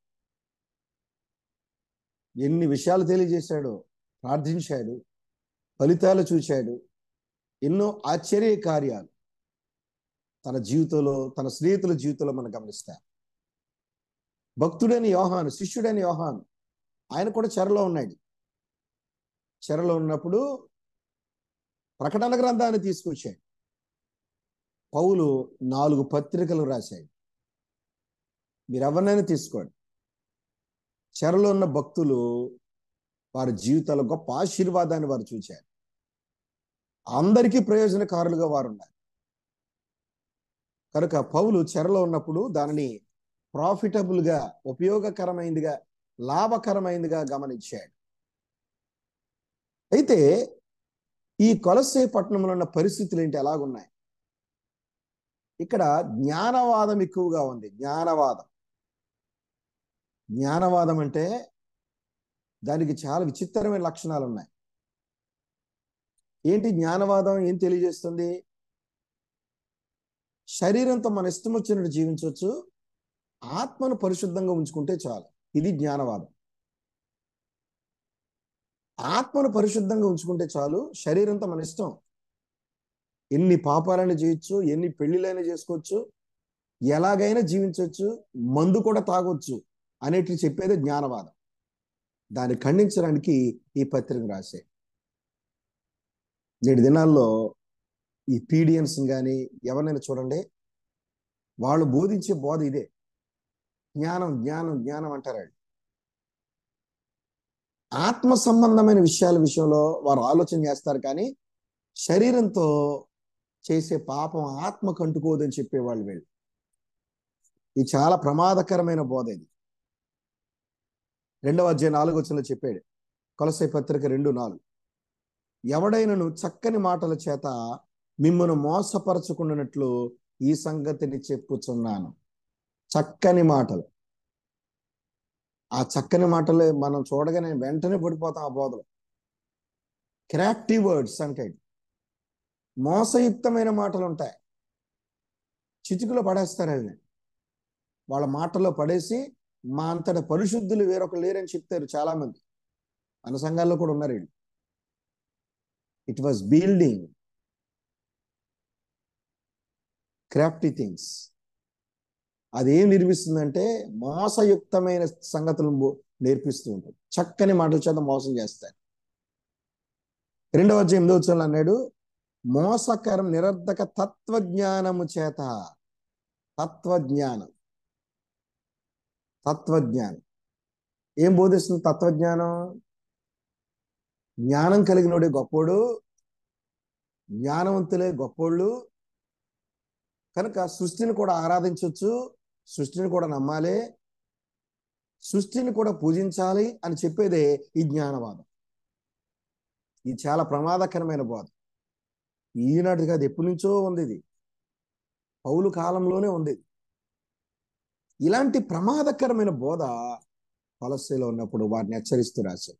ఎన్ని విషయాలు తెలియజేశాడో, ప్రార్థించాడు, ఫలితాలు చూశాడు. ఎన్నో ఆశ్చర్య కార్యాలు తన జీవితంలో, తన స్నేహితుల జీవితంలో మనం గమనిస్తాం. భక్తుడైన యోహాను, శిష్యుడైన యోహాను, ఆయన కూడా చెరలో ఉన్నాడు. చెరలో ఉన్నప్పుడు ప్రకటన గ్రంథాన్ని తీసుకొచ్చాడు. పౌలు 4 పత్రికలు రాశాడు. మీరు ఎవరినైనా తీసుకోండి, చెరలో ఉన్న భక్తులు వారి జీవితాల్లో గొప్ప ఆశీర్వాదాన్ని వారు చూశారు. అందరికీ ప్రయోజనకారులుగా వారు ఉన్నారు. కనుక పౌలు చెరలో ఉన్నప్పుడు దానిని ప్రాఫిటబుల్గా, ఉపయోగకరమైనదిగా, లాభకరమైనదిగా గమనించాడు. అయితే ఈ కొలస్సే పట్టణంలో ఉన్న పరిస్థితులు ఏంటి, ఎలాగున్నాయి? ఇక్కడ జ్ఞానవాదం ఎక్కువగా ఉంది. జ్ఞానవాదం అంటే దానికి చాలా విచిత్రమైన లక్షణాలు ఉన్నాయి. ఏంటి జ్ఞానవాదం? ఏం తెలియజేస్తుంది? శరీరంతో మన ఇష్టం వచ్చినట్టు జీవించవచ్చు, ఆత్మను పరిశుద్ధంగా ఉంచుకుంటే చాలు. ఇది జ్ఞానవాదం. ఆత్మను పరిశుద్ధంగా ఉంచుకుంటే చాలు, శరీరంతో మన ఇష్టం. ఎన్ని పాపాలను చేయొచ్చు, ఎన్ని పెళ్లిళ్ళైనా చేసుకోవచ్చు, ఎలాగైనా జీవించవచ్చు, మందు కూడా తాగొచ్చు అనేటి చెప్పేది జ్ఞానవాదం. దాన్ని ఖండించడానికి ఈ పత్రిక రాసే. నేటి దినాల్లో ఈ పీడియన్స్ కానీ ఎవరినైనా చూడండి, వాళ్ళు బోధించే బోధ ఇదే. జ్ఞానం జ్ఞానం జ్ఞానం అంటారు. ఆత్మ సంబంధమైన విషయాల విషయంలో వారు ఆలోచన చేస్తారు, కానీ శరీరంతో చేసే పాపం ఆత్మకు అంటుకోదని చెప్పేవాళ్ళు వీళ్ళు. ఇది చాలా ప్రమాదకరమైన బోధ. ఇది 2వ అధ్యాయం 4వ వచనంలో చెప్పాడు. కొలస్సే పత్రిక 2:4, ఎవడైనను చక్కని మాటల చేత మిమ్మల్ని మోసపరచుకున్నట్లు ఈ సంగతిని చెప్పుచున్నాను. చక్కని మాటలు. ఆ చక్కని మాటలే మనం చూడగానే వెంటనే పడిపోతాం ఆ బోధలు. క్రాఫ్టీ వర్డ్స్ అంటే మోసయుక్తమైన మాటలు ఉంటాయి. చిటికలో పడేస్తారు. అవి వాళ్ళ మాటల్లో పడేసి మా అంతటా పరిశుద్ధులు వేరొకరు లేరని చెప్తారు చాలా మంది. మన సంఘాల్లో కూడా ఉన్నారు వీళ్ళు. It was building Crafty things. అదేం నిర్మిస్తుందంటే మోసయుక్తమైన సంగతులను నేర్పిస్తూ ఉంటుంది. చక్కని మాటల చేత మోసం చేస్తారు. 2వ అధ్యాయం 8వ వచనంలో అన్నాడు, మోసకరం నిరర్ధక తత్వజ్ఞానము చేత. తత్వజ్ఞానం ఏం బోధిస్తుంది? తత్వజ్ఞానం. జ్ఞానం కలిగినోడే గొప్పోడు, జ్ఞానవంతులే గొప్పోళ్ళు. కనుక సృష్టిని కూడా ఆరాధించవచ్చు, సృష్టిని కూడా నమ్మాలి, సృష్టిని కూడా పూజించాలి అని చెప్పేదే ఈ జ్ఞానవాదం. ఇది చాలా ప్రమాదకరమైన బోధ. ఈనాటి కాదు, ఎప్పటి నుంచో ఉంది. ఇది పౌలు కాలంలోనే ఉంది. ఇలాంటి ప్రమాదకరమైన బోధ కొలస్సీలో ఉన్నప్పుడు వాటిని హెచ్చరిస్తూ రాశారు.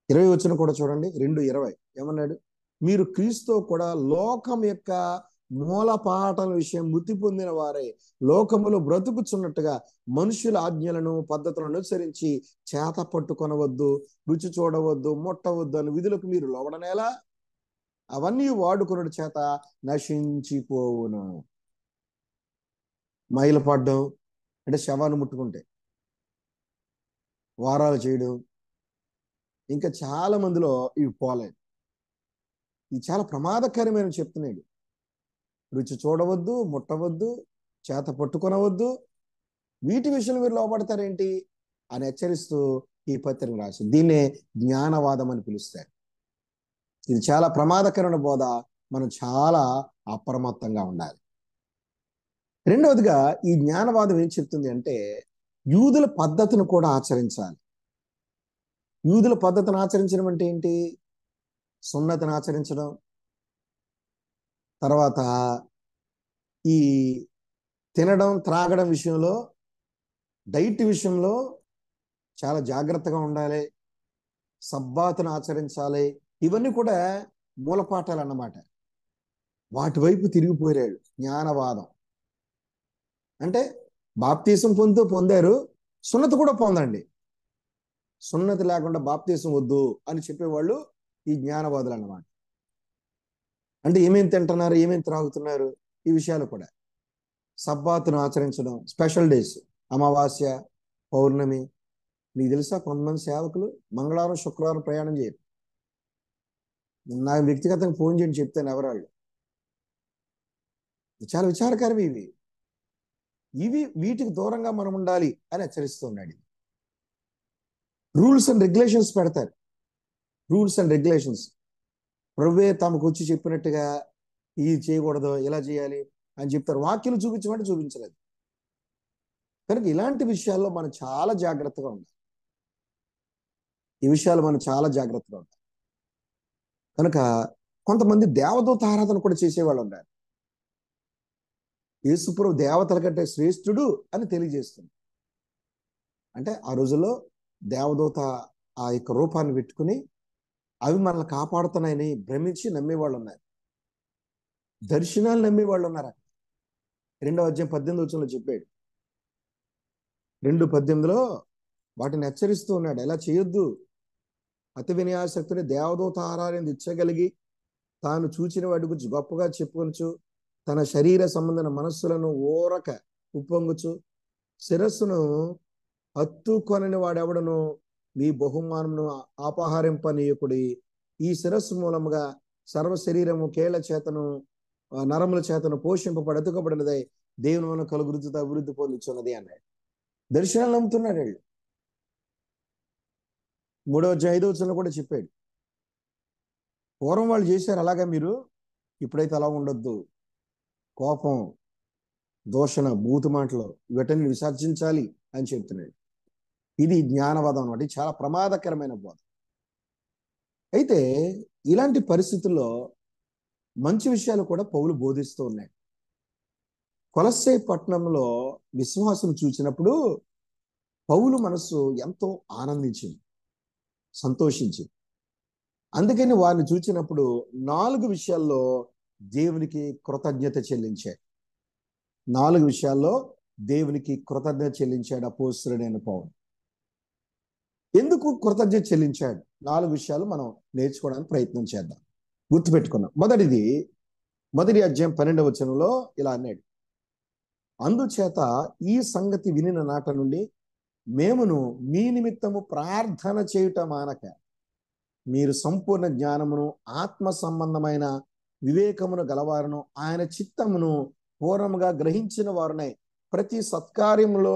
20వ వచనం కూడా చూడండి, 2:20 ఏమన్నాడు? మీరు క్రీస్తు కూడా లోకం యొక్క మూల పాటల విషయం మృతి పొందిన వారే లోకములో బ్రతుకుచున్నట్టుగా మనుషుల ఆజ్ఞలను పద్ధతులను అనుసరించి చేత పట్టుకొనవద్దు, రుచి చూడవద్దు, ముట్టవద్దు అని విధులకు మీరు లోబడనేలా? అవన్నీ వాడుకున్న చేత నశించిపోవును. మైలు పడ్డం అంటే శవాన్ని ముట్టుకుంటే, వారాలు చేయడం, ఇంకా చాలా మందిలో ఇవి పోలేదు. ఇది చాలా ప్రమాదకరమైన చెప్తున్నాడు. రుచి చూడవద్దు, ముట్టవద్దు, చేత పట్టుకొనవద్దు, వీటి విషయంలో మీరు లోపడతారేంటి అని హెచ్చరిస్తూ ఈ పత్రిక రాసి దీన్నే జ్ఞానవాదం అని పిలుస్తారు. ఇది చాలా ప్రమాదకరమైన బోధ. మనం చాలా అప్రమత్తంగా ఉండాలి. రెండవదిగా ఈ జ్ఞానవాదం ఏం చెప్తుంది అంటే యూదుల పద్ధతిని కూడా ఆచరించాలి. యూదుల పద్ధతిని ఆచరించడం అంటే ఏంటి? సున్నతిని ఆచరించడం, తర్వాత ఈ తినడం త్రాగడం విషయంలో, డైట్ విషయంలో చాలా జాగ్రత్తగా ఉండాలి, సబ్బాతును ఆచరించాలి. ఇవన్నీ కూడా మూలపాఠాలు అన్నమాట. వాటి వైపు తిరిగిపోయాడు జ్ఞానవాదం. అంటే బాప్తీసం పొందారు, సున్నతి కూడా పొందండి, సున్నతి లేకుండా బాప్తీసం వద్దు అని చెప్పేవాళ్ళు ఈ జ్ఞానవాదులు అన్నమాట. అంటే ఏమేమి తింటున్నారు, ఏమేమి త్రాగుతున్నారు, ఈ విషయాలు కూడా. సబ్బాతును ఆచరించడం, స్పెషల్ డేస్, అమావాస్య, పౌర్ణమి. మీకు తెలుసా కొంతమంది సేవకులు మంగళవారం శుక్రవారం ప్రయాణం చేయరు. నాకు వ్యక్తిగతంగా ఫోన్ చేయండి, చెప్తాను ఎవరాళ్ళు. చాలా విచారకరం ఇవి వీటికి దూరంగా మనం ఉండాలి అని హెచ్చరిస్తున్నాడు. రూల్స్ అండ్ రెగ్యులేషన్స్ పెడతారు. రూల్స్ అండ్ రెగ్యులేషన్స్ ప్రభువే తమకు వచ్చి చెప్పినట్టుగా ఇది చేయకూడదు, ఇలా చేయాలి అని చెప్తారు. వాక్యాలు చూపించమంటే చూపించలేదు. కనుక ఇలాంటి విషయాల్లో మనం చాలా జాగ్రత్తగా ఉండాలి. ఈ విషయాలు మనం చాలా జాగ్రత్తగా ఉండాలి. కనుక కొంతమంది దేవదూత ఆరాధన కూడా చేసేవాళ్ళు ఉన్నారు. యేసుప్రభు దేవతల కంటే శ్రేష్ఠుడు అని తెలియజేస్తుంది. అంటే ఆ రోజుల్లో దేవదూత ఆ యొక్క రూపాన్ని పెట్టుకుని అవి మనల్ని కాపాడుతున్నాయని భ్రమించి నమ్మేవాళ్ళు ఉన్నారు. దర్శనాలు నమ్మేవాళ్ళు ఉన్నారు. 2వ అధ్యాయం 18 చెప్పాడు. 2:18 వాటిని హెచ్చరిస్తూ ఉన్నాడు. ఎలా చేయొద్దు. అతి వినయాసక్తుని దేవదూత ఆరాధన ఇచ్చగలిగి తాను చూచిన వాటి గురించి గొప్పగా చెప్పుకొనుచు తన శరీర సంబంధమైన మనస్సులను ఓరక ఉప్పొంగుచు శిరస్సును హత్తుకొనని వాడెవడను మీ బహుమానమును అపహరింపనీయకుడి. ఈ శిరస్సు మూలముగా సర్వ శరీరము కేళ్ల చేతను నరముల చేతను పోషింపబడి అతుకబడినదై దేవుని మనం కలుగురుతో అభివృద్ధి పొందుతున్నది అన్నాడు. దర్శనాలు నమ్ముతున్నాడు వాళ్ళు. 3వ అధ్యాయం 5వ వచనంలో కూడా చెప్పాడు. పూర్వం వాళ్ళు చేశారు అలాగా, మీరు ఇప్పుడైతే అలా ఉండొద్దు. కోపం, దూషణ, బూతు మాటలు వీటిని విసర్జించాలి అని చెప్తున్నాడు. ఇది జ్ఞానవాదం అన్నమాట. చాలా ప్రమాదకరమైన బోధ. అయితే ఇలాంటి పరిస్థితుల్లో మంచి విషయాలు కూడా పౌలు బోధిస్తూ ఉన్నాయి. కొలస్సే పట్టణంలో విశ్వాసం చూసినప్పుడు పౌలు మనస్సు ఎంతో ఆనందించింది, సంతోషించింది. అందుకని వారిని చూసినప్పుడు 4 విషయాల్లో దేవునికి కృతజ్ఞత చెల్లించాడు. 4 విషయాల్లో దేవునికి కృతజ్ఞత చెల్లించాడు అపోస్తలుడైన పౌలు. ఎందుకు కృతజ్ఞత చెల్లించాడు? 4 విషయాలు మనం నేర్చుకోవడానికి ప్రయత్నం చేద్దాం. గుర్తుపెట్టుకున్నాం. మొదటి అధ్యాయం 12వ వచనంలో ఇలా అన్నాడు. అందుచేత ఈ సంగతి వినిన నాట నుండి మేమును మీ నిమిత్తము ప్రార్థన చేయుట మానక మీరు సంపూర్ణ జ్ఞానమును ఆత్మ సంబంధమైన వివేకమును గలవారును ఆయన చిత్తమును పూర్వముగా గ్రహించిన వారునై ప్రతి సత్కార్యములో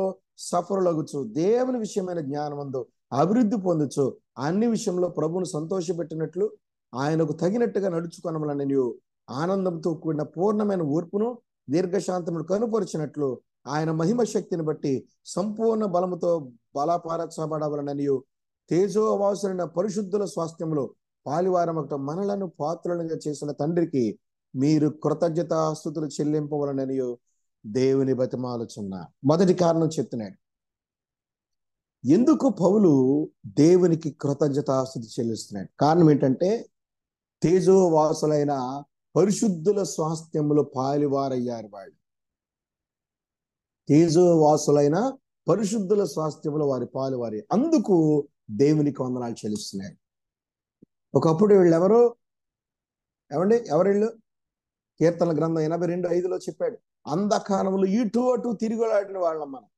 సఫరులగుచు దేవుని విషయమైన జ్ఞానమందు అభివృద్ధి పొందుచు అన్ని విషయంలో ప్రభువును సంతోషపెట్టినట్లు ఆయనకు తగినట్టుగా నడుచుకొనమలని నీవు ఆనందంతో కూడిన పూర్ణమైన ఓర్పును దీర్ఘశాంతమును కనుపరిచినట్లు ఆయన మహిమ శక్తిని బట్టి సంపూర్ణ బలముతో బలపరచబడవలనని తేజోవాసులైన పరిశుద్ధుల స్వాస్థ్యములో పాలివారమట మనలను పాత్రలుగా చేసిన తండ్రికి మీరు కృతజ్ఞతాస్తుతులు చెల్లింపవలనని దేవుని బతిమాలుచున్నా. మొదటి కారణం చెప్తున్నాడు. ఎందుకు పౌలు దేవునికి కృతజ్ఞతాస్తుతి చెల్లిస్తున్నాడు? కారణం ఏంటంటే తేజోవాసులైన పరిశుద్ధుల స్వాస్థ్యములో పాలివారయ్యారు వాళ్ళు. తేజోవాసులైన పరిశుద్ధుల స్వాస్థ్యములో వారి పాలువారి, అందుకు దేవునికి వందనాలు చెల్లిస్తున్నాయి. ఒకప్పుడు వీళ్ళు ఎవరిళ్ళు? కీర్తన గ్రంథం 82:5 చెప్పాడు, అంధకారములు ఇటు అటు తిరుగులాడిన వాళ్ళం మనం.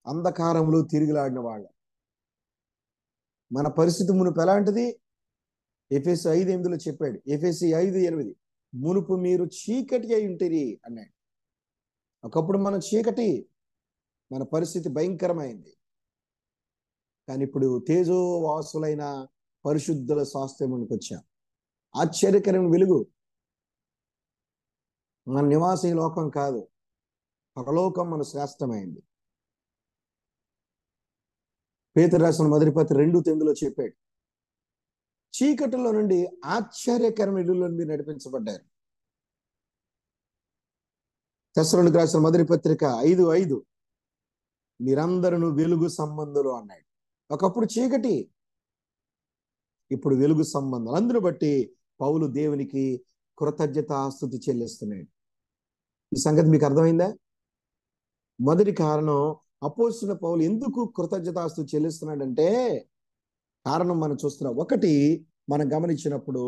అంధకారములు తిరుగులాడిన వాళ్ళం. మన పరిస్థితి మునుపు ఎలాంటిది? ఎఫెసీ 5:8 చెప్పాడు. ఎఫెసీ 5:8 మునుపు మీరు చీకటి అయి ఉంటిరి అన్నాడు. ఒకప్పుడు మనం చీకటి, మన పరిస్థితి భయంకరమైంది. కానీ ఇప్పుడు తేజోవాసులైన పరిశుద్ధుల స్వాస్థ్యమునికి వచ్చాం. ఆశ్చర్యకరమైన వెలుగు. మన నివాస లోకం కాదు, పరలోకం మన శ్రేష్టమైంది. పేతురు రాసిన మొదటి పత్రిక 2:9 చెప్పాడు, చీకటిలో నుండి ఆశ్చర్యకరమైన వెలుగులో మీరు నడిపించబడ్డారు. తెస్సలోనికీయులకు రాసిన మొదటి పత్రిక 5:5 మీరందరూ వెలుగు సంబంధులు అన్నాడు. ఒకప్పుడు చీకటి, ఇప్పుడు వెలుగు సంబంధాలు. అందును బట్టి పౌలు దేవునికి కృతజ్ఞతాస్తుతి చెల్లిస్తున్నాడు. ఈ సంగతి మీకు అర్థమైందా? మొదటి కారణం, అపోస్తలుడైన పౌలు ఎందుకు కృతజ్ఞతాస్తుతి చెల్లిస్తున్నాడంటే కారణం మనం చూస్తున్నాం. ఒకటి, మనం గమనించినప్పుడు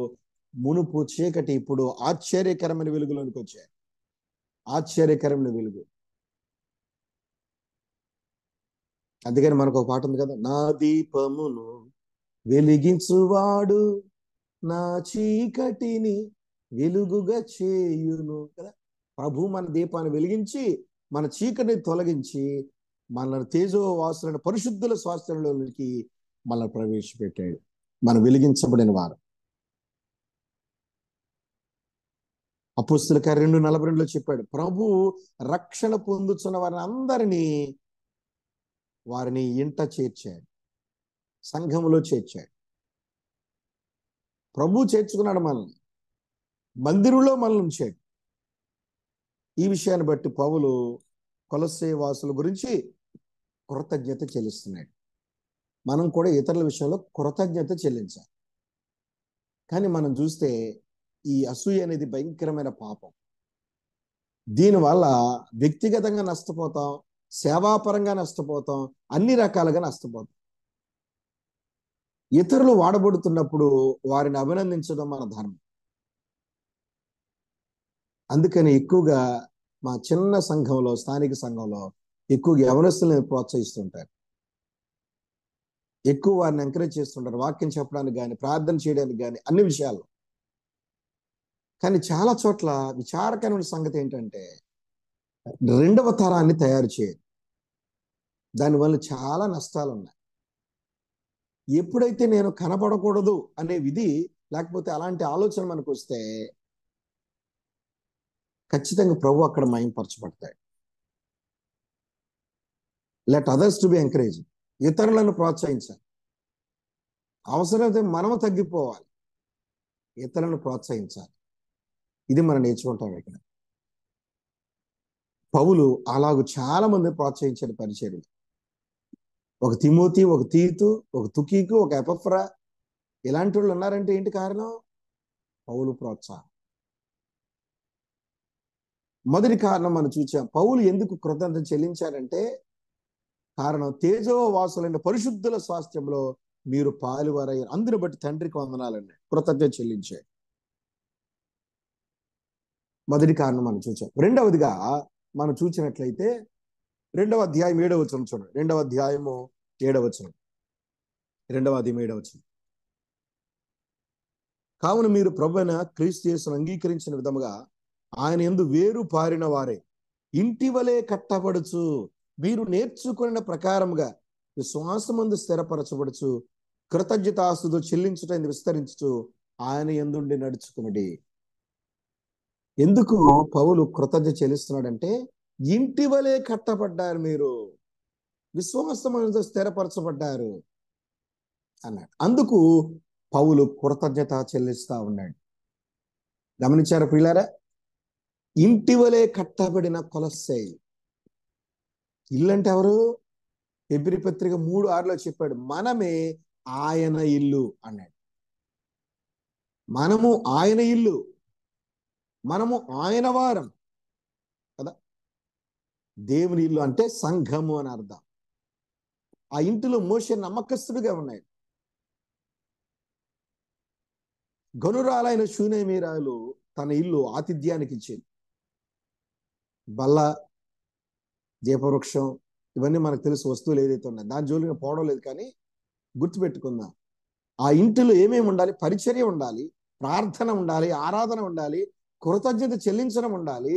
మునుపు చీకటి, ఇప్పుడు ఆశ్చర్యకరమైన వెలుగులోనికి వచ్చాయి. ఆశ్చర్యకరమైన వెలుగు. అందుకని మనకు ఒక పాట ఉంది కదా, నా దీపమును వెలిగించువాడు నా చీకటిని వెలుగుగా చేయును కదా. ప్రభు మన దీపాన్ని వెలిగించి మన చీకటిని తొలగించి మన తేజోవాసులైన పరిశుద్ధుల స్వాస్థ్యంలోనికి మనల్ని ప్రవేశపెట్టాడు. మనం వెలిగించబడిన వారు. అపోస్తలుల కార్యం 2:42 చెప్పాడు, ప్రభు రక్షణ పొందుతున్న వారిని అందరినీ వారిని ఇంట చేర్చాడు, సంఘములో చేర్చాడు. ప్రభు చేర్చుకున్నాడు మనల్ని, మందిరంలో మనల్ని ఉంచాడు. ఈ విషయాన్ని బట్టి పౌలు కొలస్సే వాసుల గురించి కృతజ్ఞత చెల్లిస్తున్నాడు. మనం కూడా ఇతరుల విషయంలో కృతజ్ఞత చెల్లించాలి. కానీ మనం చూస్తే ఈ అసూయ అనేది భయంకరమైన పాపం. దీనివల్ల వ్యక్తిగతంగా నష్టపోతాం, సేవాపరంగా నష్టపోతాం, అన్ని రకాలుగా నష్టపోతాం. ఇతరులు వాడబడుతున్నప్పుడు వారిని అభినందించడం మన ధర్మం. అందుకని ఎక్కువగా మా చిన్న సంఘంలో, స్థానిక సంఘంలో ఎక్కువగా యవనస్తులను ప్రోత్సహిస్తుంటారు. ఎక్కువ వారిని ఎంకరేజ్ చేస్తుంటారు, వాక్యం చెప్పడానికి కానీ, ప్రార్థన చేయడానికి కానీ, అన్ని విషయాల్లో. కానీ చాలా చోట్ల విచారకరమైన సంగతి ఏంటంటే రెండవ తరాన్ని తయారు చేయరు. దానివల్ల చాలా నష్టాలు ఉన్నాయి. ఎప్పుడైతే నేను కనబడకూడదు అనే విధి, లేకపోతే అలాంటి ఆలోచన మనకు వస్తే ఖచ్చితంగా ప్రభు అక్కడ మహిమపరచబడతాయి. Let others to be encourage. ఇతరులను ప్రోత్సహించాలి. అవసరమైతే మనము తగ్గిపోవాలి, ఇతరులను ప్రోత్సహించాలి. ఇది మనం నేర్చుకుంటాం ఇక్కడ. పౌలు అలాగూ చాలా మంది ప్రోత్సహించాడు పరిచర్య. ఒక తిమోతి, ఒక తీతు, ఒక తుకీకు, ఒక ఎపఫ్రా, ఇలాంటి వాళ్ళు ఉన్నారంటే ఏంటి కారణం? పౌలు ప్రోత్సాహం. మొదటి కారణం మనం చూసాం. పౌలు ఎందుకు కృతజ్ఞత చెల్లించారంటే కారణం, తేజోవాసులైన పరిశుద్ధుల స్వాస్థ్యంలో మీరు పాలువారయ్యారు, అందుని బట్టి తండ్రికి వందనాలండి కృతజ్ఞత చెల్లించాడు. మొదటి కారణం మనం చూసాం. రెండవదిగా మనం చూసినట్లయితే 2వ అధ్యాయం 7వ వచనం చూడండి. 2వ అధ్యాయము 7వ వచనం. 2వ అధ్యాయం 7వ వచనం. కావున మీరు ప్రభువైన క్రీస్తు యేసును అంగీకరించిన విధముగా ఆయన యందు వేరు పారిన వారే ఇంటి వలె కట్టబడుచు, మీరు నేర్చుకున్న ప్రకారముగా విశ్వాసమందు స్థిరపరచబడుచు, కృతజ్ఞతాస్తుతో చెల్లించుటని విస్తరించుచు ఆయన యందుండి నడుచుకునుడి. ఎందుకు పౌలు కృతజ్ఞత చెల్లిస్తున్నాడంటే ఇంటి వలె కట్టబడ్డారు, మీరు విశ్వాసమందు స్థిరపరచబడ్డారు అన్నాడు. అందుకు పౌలు కృతజ్ఞత చెల్లిస్తా ఉన్నాడు. గమనించారా ప్రియులారా? ఇంటి వలె కట్టబడిన కొలస్సే. ఇల్లు అంటే ఎవరు? హెబ్రీ పత్రిక 3:6 చెప్పాడు, మనమే ఆయన ఇల్లు అన్నాడు. మనము ఆయన ఇల్లు, మనము ఆయన వారం కదా. దేవుని ఇల్లు అంటే సంఘము అని అర్థం. ఆ ఇంటిలో మోషే నమ్మకస్తుడిగా ఉన్నాయి. గనురాలైన షూనేమీరాలు తన ఇల్లు ఆతిథ్యానికి ఇచ్చింది. బల్ల, దీపవృక్షం ఇవన్నీ మనకు తెలుసు, వస్తువులు ఏదైతే ఉన్నాయి, దాని జోలికి పోవడం లేదు. కానీ గుర్తుపెట్టుకుందాం, ఆ ఇంటిలో ఏమేమి ఉండాలి? పరిచర్య ఉండాలి, ప్రార్థన ఉండాలి, ఆరాధన ఉండాలి, కృతజ్ఞత చెల్లించడం ఉండాలి,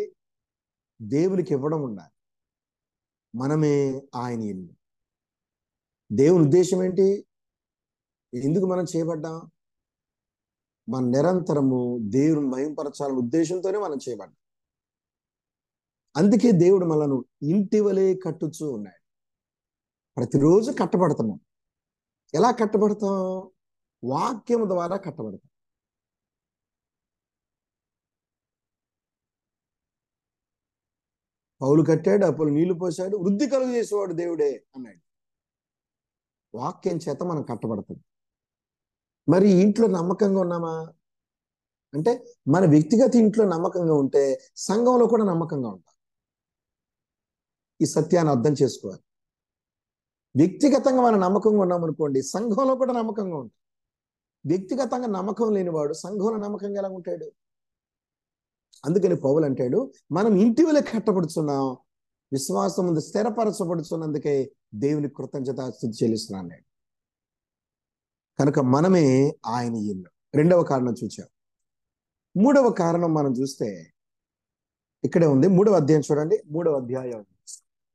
దేవునికి ఇవ్వడం ఉండాలి. మనమే ఆయన ఇల్లు. దేవుని ఉద్దేశం ఏంటి? ఎందుకు మనం చేయబడ్డాం? మన నిరంతరము దేవుని మహింపరచాలనే ఉద్దేశంతోనే మనం చేయబడ్డాం. అందుకే దేవుడు మనను ఇంటి వలె కట్టుచూ ఉన్నాడు. ప్రతిరోజు కట్టబడతాము. ఎలా కట్టబడతాం? వాక్యం ద్వారా కట్టబడతాం. పౌలు కట్టాడు, అప్పుడు నీళ్లు పోసాడు, వృద్ధి కలుగు చేసేవాడు దేవుడే అన్నాడు. వాక్యం చేత మనం కట్టబడుతుంది. మరి ఇంట్లో నమ్మకంగా ఉన్నామా అంటే, మన వ్యక్తిగత ఇంట్లో నమ్మకంగా ఉంటే సంఘంలో కూడా నమ్మకంగా ఉంటాం. ఈ సత్యాన్ని అర్థం చేసుకోవాలి. వ్యక్తిగతంగా మనం నమ్మకంగా ఉన్నాం అనుకోండి, సంఘంలో కూడా నమ్మకంగా ఉంటాం. వ్యక్తిగతంగా నమ్మకం లేనివాడు సంఘంలో నమ్మకంగా ఎలా ఉంటాడు? అందుకని పౌలు అంటాడు, మనం ఇంటి వలె కట్టబడుతున్నాం, విశ్వాసం ముందు స్థిరపరచబడుతున్నందుకే దేవుని కృతజ్ఞత స్తుతి చెల్లిస్తున్నాను. కనుక మనమే ఆయన ఇల్లు. రెండవ కారణం చూచాం. మూడవ కారణం మనం చూస్తే ఇక్కడే ఉంది. 3వ అధ్యాయం చూడండి. 3వ అధ్యాయం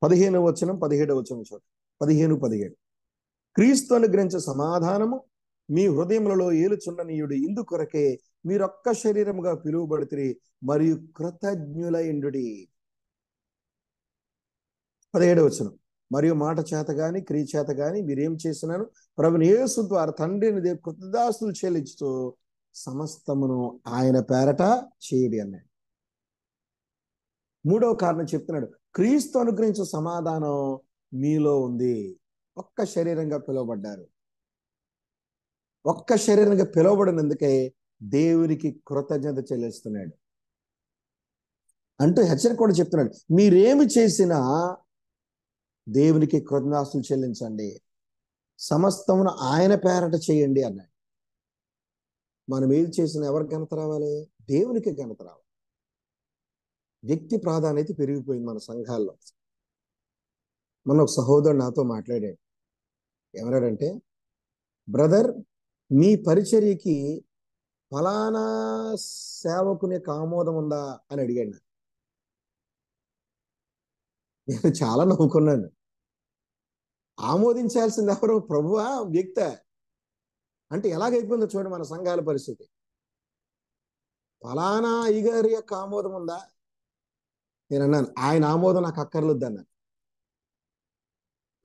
15వ వచనం 17వ వచనం చూడండి. 15-17. క్రీస్తు అనుగ్రహించే సమాధానము మీ హృదయములలో ఏలుచుండనీయుడు, ఇందుకొరకే మీరొక్క శరీరముగా పిలువబడితిరి మరియు కృతజ్ఞులైండుడి. 17వ వచనం. మరియు మాట చేత గాని క్రియ చేత గాని మీరేం చేసినాను ప్రభుని యేసు ద్వారా తండ్రిని కృతజ్ఞతాస్తుతులు చెల్లించుతూ సమస్తమును ఆయన పేరట చేయడి అన్నాడు. మూడవ కారణం చెప్తున్నాడు, క్రీస్తు అనుగ్రహించే సమాధానం మీలో ఉంది. ఒక్క శరీరంగా పిలువబడ్డారు. ఒక్క శరీరంగా పిలువబడినందుకే దేవునికి కృతజ్ఞత చెల్లిస్తున్నాడు అంటూ హెచ్చరిక కూడా చెప్తున్నాడు. మీరేమి చేసినా దేవునికి కృతజ్ఞతాస్తుతులు చెల్లించండి, సమస్తమును ఆయన పేరట చేయండి అన్నాడు. మనం ఏది చేసినా ఎవరికి ఘనత రావాలి? దేవునికి ఘనత రావాలి. వ్యక్తి ప్రాధాన్యత పెరిగిపోయింది మన సంఘాల్లో. మన ఒక సహోదరుడు నాతో మాట్లాడాడు. ఎవరాడంటే, బ్రదర్ మీ పరిచర్యకి ఫలానా సేవకుని ఆమోదం ఉందా అని అడిగాడు. నేను చాలా నవ్వుకున్నాను. ఆమోదించాల్సింది ఎవరు? ప్రభువా, వ్యక్త? అంటే ఎలాగైపోయిందో చూడండి మన సంఘాల పరిస్థితి. ఫలానా అయ్యగారి యొక్క ఆమోదం ఉందా? నేను అన్నాను, ఆయన ఆమోదం నాకు అక్కర్లేదు అన్నాను.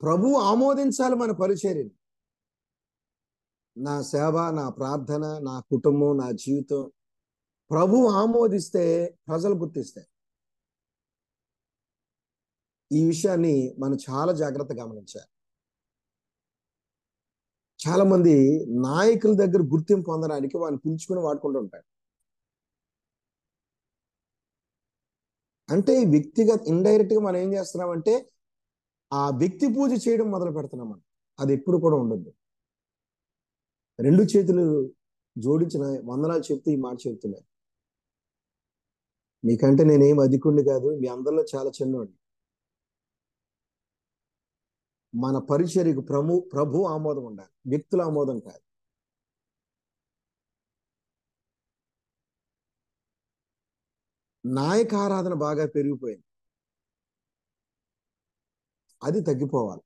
ప్రభు ఆమోదించాలి మన పరిచర్యని. నా సేవ, నా ప్రార్థన, నా కుటుంబం, నా జీవితం ప్రభు ఆమోదిస్తే ప్రజలు గుర్తిస్తారు. ఈ విషయాన్ని మనం చాలా జాగ్రత్తగా గమనించాలి. చాలా మంది నాయకుల దగ్గర గుర్తింపు పొందడానికి వాడిని పిలుచుకుని వాడుకుంటూ ఉంటారు. అంటే వ్యక్తిగత ఇండైరెక్ట్ గా మనం ఏం చేస్తున్నామంటే ఆ వ్యక్తి పూజ చేయడం మొదలు పెడుతున్నాం. మనం అది ఎప్పుడు కూడా ఉండదు. 2 చేతులు జోడించిన వందనాలు చెప్తూ ఈ మాట చెప్తున్నాను, మీకంటే నేనేం అధికుడిని కాదు, మీ అందరిలో చాలా చిన్నవాడిని. మన పరిచర్యకు ప్రభు ఆమోదం ఉండాలి, వ్యక్తుల ఆమోదం కాదు. నాయక ఆరాధన బాగా పెరిగిపోయింది, అది తగ్గిపోవాలి.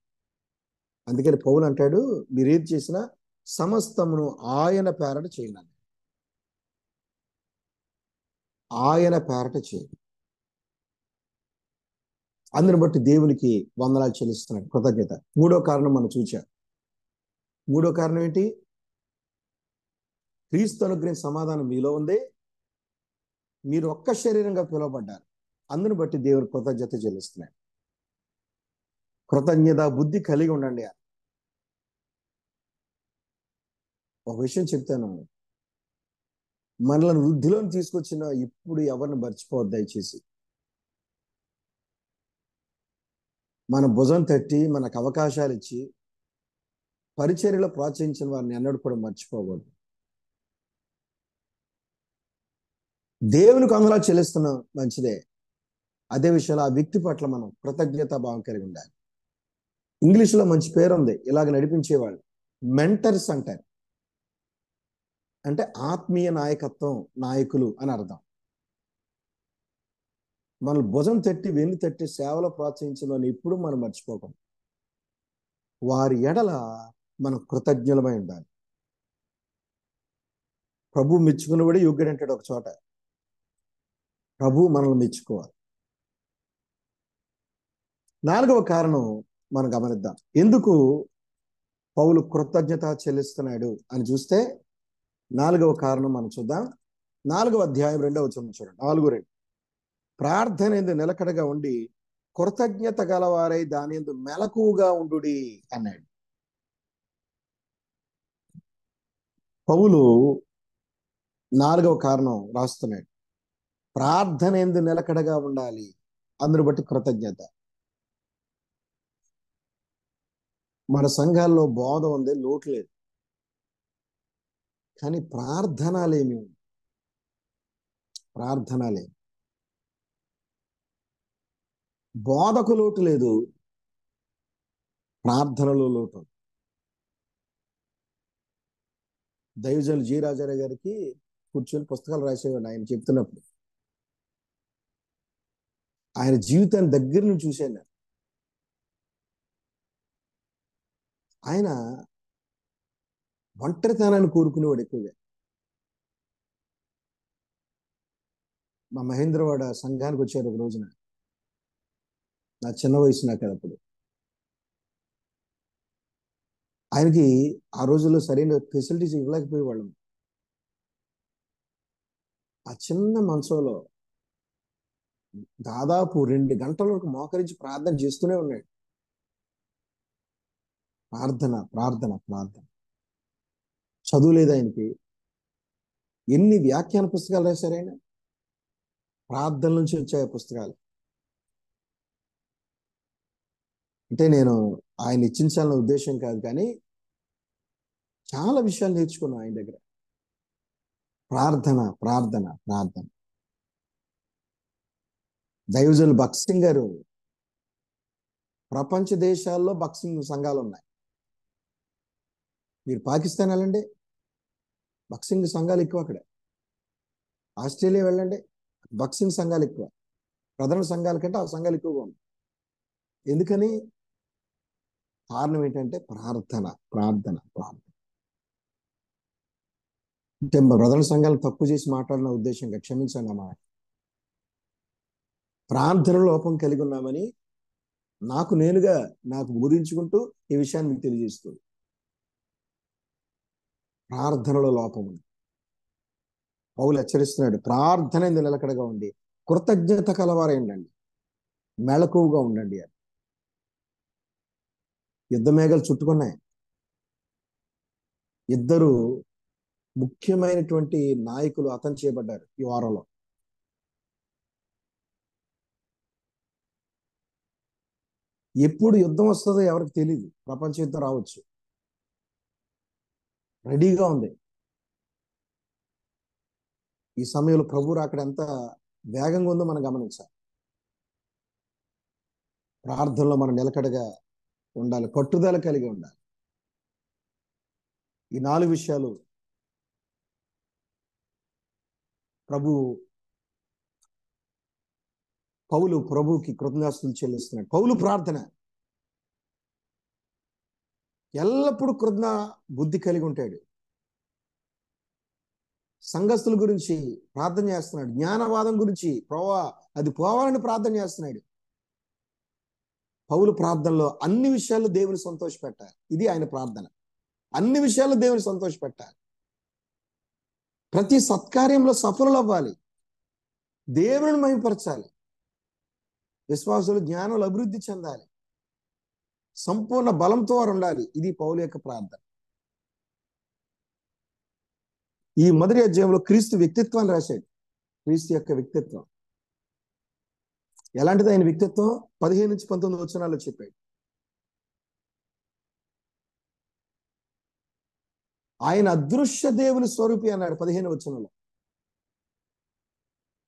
అందుకని పౌలు అంటాడు, మీరేది చేసినా సమస్తమును ఆయన పేరట చేయండి. ఆయన పేరట చేయండి. అందుని బట్టి దేవునికి వందనాలు చెల్లిస్తున్నాడు, కృతజ్ఞత. 3వ కారణం మనం చూచాం. 3వ కారణం ఏంటి? క్రీస్తు అనుగ్రహించే సమాధానం మీలో ఉంది, మీరు ఒక్క శరీరంగా పిలువబడ్డారు. అందుని బట్టి దేవుని కృతజ్ఞత చెల్లిస్తున్నాడు. కృతజ్ఞత బుద్ధి కలిగి ఉండండి. ఒక విషయం చెప్తాను, మనల్ని వృద్ధిలోని తీసుకొచ్చిన ఇప్పుడు ఎవరిని మర్చిపోవద్దు దయచేసి. మన భుజం తట్టి మనకు అవకాశాలు ఇచ్చి పరిచర్యలో ప్రోత్సహించిన వారిని ఎన్నడూ కూడా మర్చిపోకూడదు. దేవునికి అందులో చెల్లిస్తున్నాం మంచిదే. అదే విషయంలో ఆ వ్యక్తి పట్ల మనం కృతజ్ఞతా భావం కలిగి ఉండాలి. ఇంగ్లీష్లో మంచి పేరు ఉంది, ఇలాగ నడిపించేవాళ్ళు మెంటర్స్ అంటారు. అంటే ఆత్మీయ నాయకత్వం, నాయకులు అని అర్థం. మన భుజం తట్టి వెన్ను తట్టి సేవలో ప్రోత్సహించడం ఎప్పుడు మనం మర్చిపోకూడదు. వారి ఎడల మనం కృతజ్ఞులమై ఉండాలి. ప్రభు మెచ్చుకున్నవాడే యోగ్యుడు అంటాడు ఒక చోట. ప్రభు మనల్ని మెచ్చుకోవాలి. 4వ కారణం మనం గమనిద్దాం. ఎందుకు పౌలు కృతజ్ఞత చెల్లిస్తున్నాడు అని చూస్తే 4వ కారణం మనం చూద్దాం. 4వ అధ్యాయం 2వ వచనం చూడండి. 4:2 ప్రార్థన యందు నిలకడగా ఉండి కృతజ్ఞత గలవారై దాని యందు మెలకువగా ఉండుడి అన్నాడు. పౌలు 4వ కారణం రాస్తున్నాడు. ప్రార్థన యందు నిలకడగా ఉండాలి, అందును బట్టి కృతజ్ఞత. మన సంఘాల్లో బోధ ఉంది, లోటు లేదు. కానీ ప్రార్థనలేమి బోధకు లోటు లేదు, ప్రార్థనలో లోటు. దైవజనులు జి రాజారావు గారికి కూర్చొని పుస్తకాలు రాసేవాడు ఆయన చెప్తున్నప్పుడు. ఆయన జీవితాన్ని దగ్గర నుంచి చూశాను. ఆయన ఒంటరితనాన్ని కోరుకునేవాడు ఎక్కువగా. మా మహేంద్రవాడ సంఘానికి వచ్చారు ఒక రోజున. నా చిన్న వయసు నాకు అప్పుడు. ఆయనకి ఆ రోజుల్లో సరైన ఫెసిలిటీస్ ఇవ్వలేకపోయేవాళ్ళం. ఆ చిన్న మంచంలో దాదాపు 2 గంటల వరకు మోకరించి ప్రార్థన చేస్తూనే ఉన్నాడు. ప్రార్థన. చదువు లేదు ఆయనకి. ఎన్ని వ్యాఖ్యాన పుస్తకాలు రాశారు ఆయన. ప్రార్థన నుంచి వచ్చాయి పుస్తకాలు. అంటే నేను ఆయన ఇచ్చించాలన్న ఉద్దేశం కాదు, కానీ చాలా విషయాలు నేర్చుకున్నాను ఆయన దగ్గర. ప్రార్థన. దైవజనులు బక్సింగ్ గారు, ప్రపంచ దేశాల్లో బక్సింగ్ సంఘాలు ఉన్నాయి. మీరు పాకిస్తాన్ వెళ్ళండి, బక్సింగ్ సంఘాలు ఎక్కువ. అక్కడ ఆస్ట్రేలియా వెళ్ళండి, బక్సింగ్ సంఘాలు ఎక్కువ. ప్రధాన సంఘాల కంటే ఆ సంఘాలు ఎక్కువగా ఉన్నాయి. ఎందుకని? కారణం ఏంటంటే ప్రార్థన. అంటే ప్రధాన సంఘాలు తప్పు చేసి మాట్లాడిన ఉద్దేశంగా క్షమించండి అమ్మా. ప్రార్థన లోపం కలిగి ఉన్నామని నాకు బోధించుకుంటూ ఈ విషయాన్ని మీకు తెలియజేస్తుంది. ప్రార్థనలో లోపం ఉంది. పౌలు హెచ్చరిస్తున్నాడు, ప్రార్థన నిలకడగా ఉండి కృతజ్ఞత కలవారై ఉండండి, మెలకువగా ఉండండి అని. యుద్ధ మేఘాలు చుట్టుకున్నాయి. 2 ముఖ్యమైనటువంటి నాయకులు హతం చేయబడ్డారు ఈ వారంలో. ఎప్పుడు యుద్ధం వస్తుందో ఎవరికి తెలియదు. ప్రపంచ యుద్ధం రావచ్చు, రెడీగా ఉంది. ఈ సమయంలో ప్రభు రాకడ ఎంత వేగంగా ఉందో మనం గమనించాలి. ప్రార్థనలో మనం నిలకడగా ఉండాలి, పట్టుదల కలిగి ఉండాలి. ఈ 4 విషయాలు పౌలు ప్రభుకి కృతజ్ఞతాస్తుతులు చెల్లిస్తున్నాడు. పౌలు ప్రార్థన ఎల్లప్పుడూ కృతజ్ఞ బుద్ధి కలిగి ఉంటాడు. సంఘస్థుల గురించి ప్రార్థన చేస్తున్నాడు. జ్ఞానవాదం గురించి అది పోవాలని ప్రార్థన చేస్తున్నాడు. పౌలు ప్రార్థనలో అన్ని విషయాల్లో దేవుని సంతోషపెట్టాలి. ఇది ఆయన ప్రార్థన. అన్ని విషయాల్లో దేవుని సంతోషపెట్టాలి. ప్రతి సత్కార్యంలో సఫలం అవ్వాలి. దేవుని మహిమపరచాలి. విశ్వాసులు జ్ఞానంలో అభివృద్ధి చెందాలి. సంపూర్ణ బలంతో వారు ఉండాలి. ఇది పౌలు యొక్క ప్రార్థన. ఈ మొదటి అధ్యాయంలో క్రీస్తు వ్యక్తిత్వాన్ని రాశాడు. క్రీస్తు యొక్క వ్యక్తిత్వం ఎలాంటిది? ఆయన వ్యక్తిత్వం 15 నుంచి 19 వచనాల్లో చెప్పాడు. ఆయన అదృశ్య దేవుని స్వరూపి అన్నాడు 15 వచనంలో.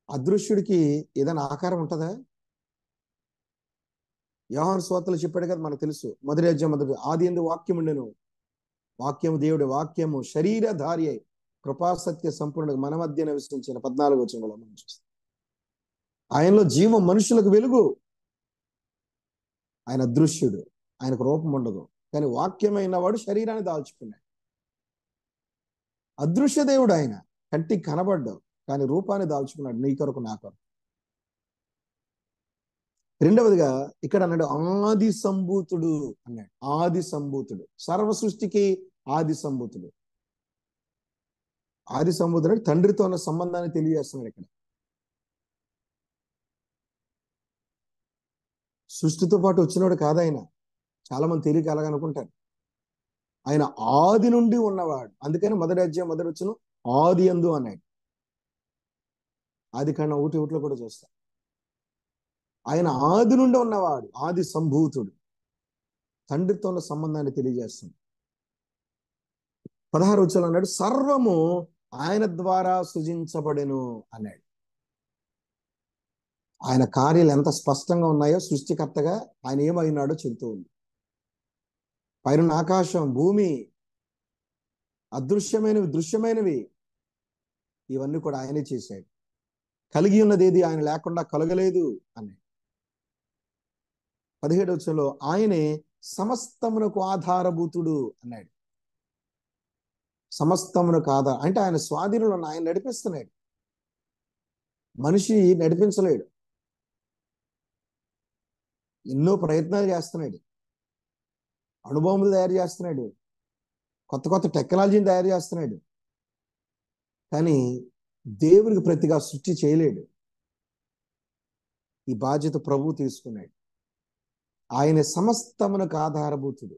అదృశ్యుడికి ఏదైనా ఆకారం ఉంటుందా? యోహాను సువార్తలో చెప్పాడు కదా, మనకు తెలుసు. మొదటి అధ్యాయం ఆది యందు వాక్యం ఉండెను, వాక్యము దేవుడి, వాక్యము శరీరధారి అయి కృపాసత్య సంపూర్ణంగా మన మధ్య నివసించిన 14 వచనంలో మనం చూస్తాం. ఆయనలో జీవం, మనుషులకు వెలుగు. ఆయన అదృశ్యుడు, ఆయనకు రూపం ఉండదు, కానీ వాక్యమైన వాడు శరీరాన్ని దాల్చుకున్నాడు. అదృశ్య దేవుడు ఆయన, కంటికి కనబడ్డావు కానీ రూపాన్ని దాల్చుకున్నాడు, నీ కొరకు నా కొరకు. రెండవదిగా ఇక్కడ అన్నాడు ఆది సంభూతుడు అన్నాడు. ఆది సంభూతుడు, సర్వ సృష్టికి ఆది సంభూతుడు. ఆది సంభూతుడు తండ్రితో ఉన్న సంబంధాన్ని తెలియజేస్తున్నాడు ఇక్కడ. సృష్టితో పాటు వచ్చినవాడు కాదు ఆయన. చాలా మంది తెలియక అలాగనుకుంటారు. ఆయన ఆది నుండి ఉన్నవాడు. అందుకని మొదటి అధ్యాయం మొదటి వచనం ఆది యందు అన్నాడు. ఆది కాండం 1:1 కూడా చూస్తాం. ఆయన ఆది నుండి ఉన్నవాడు, ఆది సంభూతుడు, తండ్రితో ఉన్న సంబంధాన్ని తెలియజేస్తుంది. 16 వచనంలో అన్నాడు సర్వము ఆయన ద్వారా సృజించబడెను అన్నాడు. ఆయన కార్యాలు ఎంత స్పష్టంగా ఉన్నాయో సృష్టికర్తగా ఆయన ఏమైనాడో చెబుతూ ఉంది. పైన ఆకాశం, భూమి, అదృశ్యమైనవి, దృశ్యమైనవి, ఇవన్నీ కూడా ఆయనే చేశాడు. కలిగి ఉన్నది ఏది ఆయన లేకుండా కలగలేదు అన్నాడు. 17 వచనంలో ఆయనే సమస్తమునకు ఆధారభూతుడు అన్నాడు. సమస్తమునకు ఆధార అంటే ఆయన స్వాధీనంలో ఉన్న, ఆయన నడిపిస్తున్నాడు. మనిషి నడిపించలేడు. ఎన్నో ప్రయత్నాలు చేస్తున్నాడు, అణుబాంబులు తయారు చేస్తున్నాడు, కొత్త కొత్త టెక్నాలజీని తయారు చేస్తున్నాడు, కానీ దేవునికి ప్రతిగా సృష్టి చేయలేడు. ఈ బాధ్యత ప్రభువు తీసుకున్నాడు. ఆయన సమస్తమునకు ఆధారభూతుడు.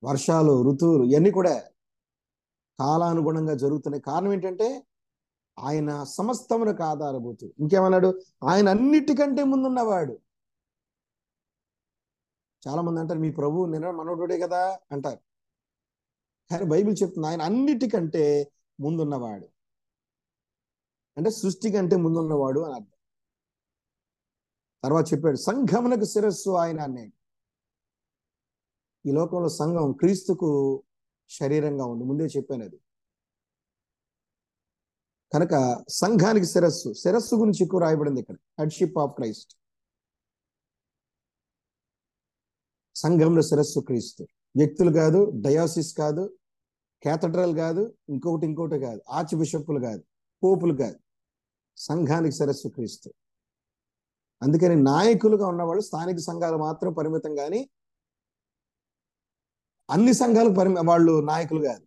వర్షాలు, ఋతువులు ఇవన్నీ కూడా కాలానుగుణంగా జరుగుతున్నాయి. కారణం ఏంటంటే ఆయన సమస్తమునకు ఆధారభూతుడు. ఇంకేమన్నాడు? ఆయన అన్నిటికంటే ముందున్నవాడు. చాలా మంది అంటారు మీ ప్రభువు నిన్న మనోడే కదా అంటారు, కానీ బైబిల్ చెప్తుంది ఆయన అన్నిటికంటే ముందున్నవాడు. అంటే సృష్టి కంటే ముందున్నవాడు అని అర్థం. తర్వాత చెప్పాడు సంఘమునకు శిరస్సు ఆయన అన్నాడు. ఈ లోకంలో సంఘం క్రీస్తుకు శరీరంగా ఉంది, ముందే చెప్పాను అది. కనుక సంఘానికి శిరస్సు, శిరస్సు గురించి ఎక్కువ రాయబడింది ఇక్కడ, హెడ్షిప్ ఆఫ్ క్రైస్ట్. సంఘంలో శిరస్సు క్రీస్తు. వ్యక్తులు కాదు, డయాసిస్ కాదు, కేథడ్రల్ కాదు, ఇంకోటి కాదు, ఆర్చ్ బిషప్పులు కాదు, పోపులు కాదు. సంఘానికి శిరస్సు క్రీస్తు. అందుకని నాయకులుగా ఉన్నవాళ్ళు స్థానిక సంఘాలు మాత్రం పరిమితం, కానీ అన్ని సంఘాలకు వాళ్ళు నాయకులు కాదు.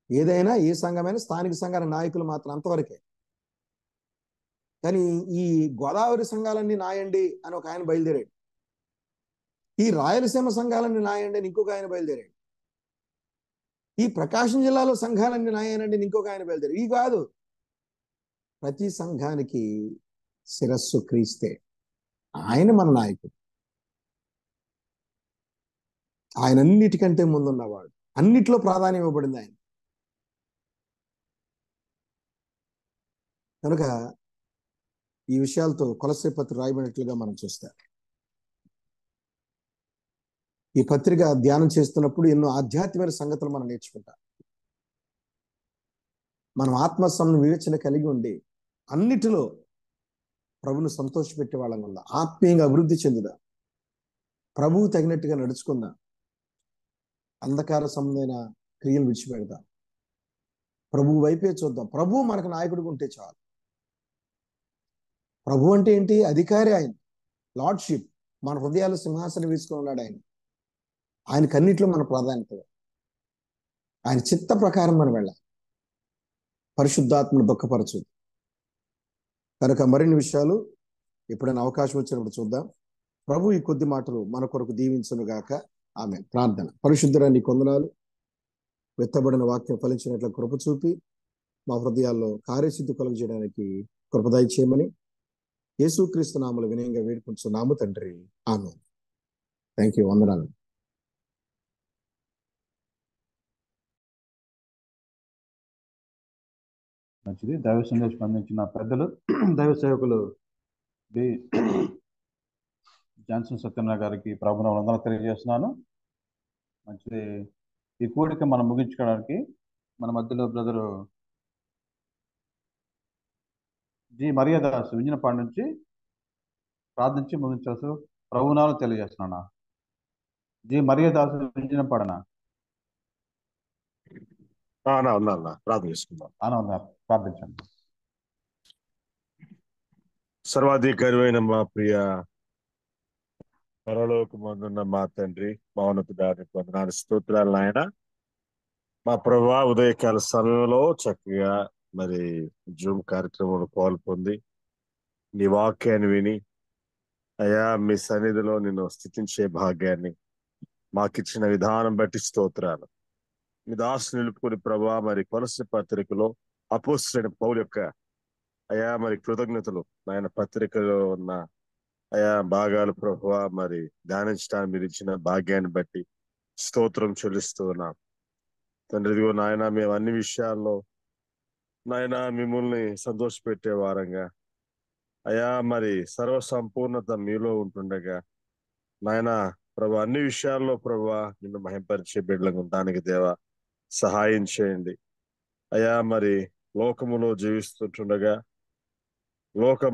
ఏదైనా ఏ సంఘమైనా స్థానిక సంఘాల నాయకులు మాత్రం, అంతవరకే. కానీ ఈ గోదావరి సంఘాలన్నీ నాయండి అని ఒక ఆయన బయలుదేరాడు, ఈ రాయలసీమ సంఘాలన్నీ నాయండి అని ఇంకొక ఆయన బయలుదేరాడు, ఈ ప్రకాశం జిల్లాలో సంఘాలన్నీ నాయనండి అని ఇంకొక ఆయన బయలుదేరాడు. ఈ కాదు, ప్రతి సంఘానికి శిరస్సు క్రీస్తే. ఆయన మన నాయకుడు. ఆయన అన్నిటికంటే ముందున్నవాడు, అన్నిట్లో ప్రాధాన్యం ఇవ్వబడింది ఆయన. కనుక ఈ విషయాలతో కొలస్సీ పత్రిక రాయబడినట్లుగా మనం చూస్తాం. ఈ పత్రిక ధ్యానం చేస్తున్నప్పుడు ఎన్నో ఆధ్యాత్మిక సంగతులు మనం నేర్చుకుంటాం. మనం ఆత్మ వివేచన కలిగి ఉండి అన్నిటిలో ప్రభువును సంతోషపెట్టే వాళ్ళం వల్ల ఆత్మీయంగా అభివృద్ధి చెందుదా, ప్రభువు తగినట్టుగా నడుచుకుందాం, అంధకార సంబంధమైన క్రియలు విడిచిపెడదాం, ప్రభువు వైపే చూద్దాం. ప్రభువు మనకు నాయకుడిగా ఉంటే చాలు. ప్రభు అంటే ఏంటి? అధికారి ఆయన, లార్డ్షిప్. మన హృదయాలు సింహాసనం వేసుకుని ఉన్నాడు ఆయన. ఆయనకు అన్నింటిలో మన ప్రాధాన్యత. ఆయన చిత్త ప్రకారం మనం వెళ్ళాలి, పరిశుద్ధాత్మను దుఃఖపరచదు. కనుక మరిన్ని విషయాలు ఎప్పుడైనా అవకాశం వచ్చినప్పుడు చూద్దాం. ప్రభు ఈ కొద్ది మాటలు మన కొరకు దీవించును గాక. ఆమె ప్రార్థన. పరిశుద్ధుడా నీ కొందనాలు, వెత్తబడిన వాక్యం ఫలించినట్లు కృప చూపి మా హృదయాల్లో కార్యసిద్ధి కలుగు చేయడానికి కృప దయచేయమని యేసుక్రీస్తు నామములో వినయంగా వేడుకుంటున్నాము తండ్రి. ఆమెన్. Thank you. వందనాలు. మంచిది. దైవ సందేశం అందించిన పెద్దలు దైవ సేవకులు డి జాన్సన్ సత్యనారాయణ గారికి ప్రభుత్వం వందనాలు తెలియజేస్తున్నాను. మంచిది. ఈ కూడిక మనం ముగించుకోవడానికి మన మధ్యలో బ్రదరు జి మరియదాస్ వింజనపాడు నుంచి ప్రార్థించి ముగించాల్సి ప్రభునాలు తెలియజేస్తున్నాను. జి మరియదాస్ వింజనపాడనా ప్రార్థన చేసుకుందాం. ప్రార్థించండి. సర్వాధికారి మా ప్రియ పరలోకమందున్న మా తండ్రి, మౌనతుడానికి వందనాలు, స్తోత్రాలు నాయన. మా ప్రభా ఉదయకాల సమయంలో చక్కగా మరి జూమ్ కార్యక్రమంలో పాల్పొంది నీ వాక్యాన్ని విని అయా మీ సన్నిధిలో నిన్ను స్తుతించే భాగ్యాన్ని మాకిచ్చిన విధానం బట్టి స్తోత్రాలు. మీ దాసు నిలుపుకొని ప్రభా మరి కొలసి పత్రికలో అపోస్తలుడైన పౌలు యొక్క అయా మరి కృతజ్ఞతలు నాయన పత్రికలో ఉన్న అయా భాగాలు ప్రభువా మరి ధ్యానించడానికి మీరు ఇచ్చిన భాగ్యాన్ని బట్టి స్తోత్రం చెల్లిస్తూ ఉన్నాం తండ్రి. ఇదిగో నాయన మేము అన్ని విషయాల్లో నాయన మిమ్మల్ని సంతోషపెట్టే వారంగా అయా మరి సర్వ సంపూర్ణత మీలో ఉంటుండగా నాయన ప్రభు అన్ని విషయాల్లో ప్రభు నిన్ను మహింపరిచే బిడ్డలకు ఉండడానికి దేవా సహాయం చేయండి. అయా మరి లోకములో జీవిస్తుంటుండగా లోక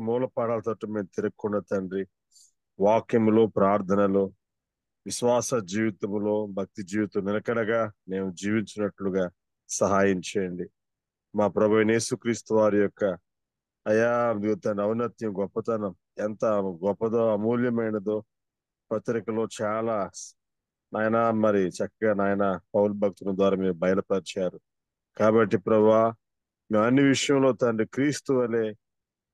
మూల పాడాల తట్టు మేము తిరగకుండా తండ్రి, వాక్యములో ప్రార్థనలో విశ్వాస జీవితములో భక్తి జీవితం నిలకడగా మేము జీవించినట్లుగా సహాయం చేయండి. మా ప్రభు యేసుక్రీస్తు వారి యొక్క అయా తన ఔన్నత్యం గొప్పతనం ఎంత గొప్పదో అమూల్యమైనదో పత్రికలో చాలా నాయన మరి చక్కగా నాయన పౌలు భక్తుల ద్వారా మీరు బయలుపరిచారు. కాబట్టి ప్రభువా మేము అన్ని విషయంలో తండ్రి క్రీస్తు వలె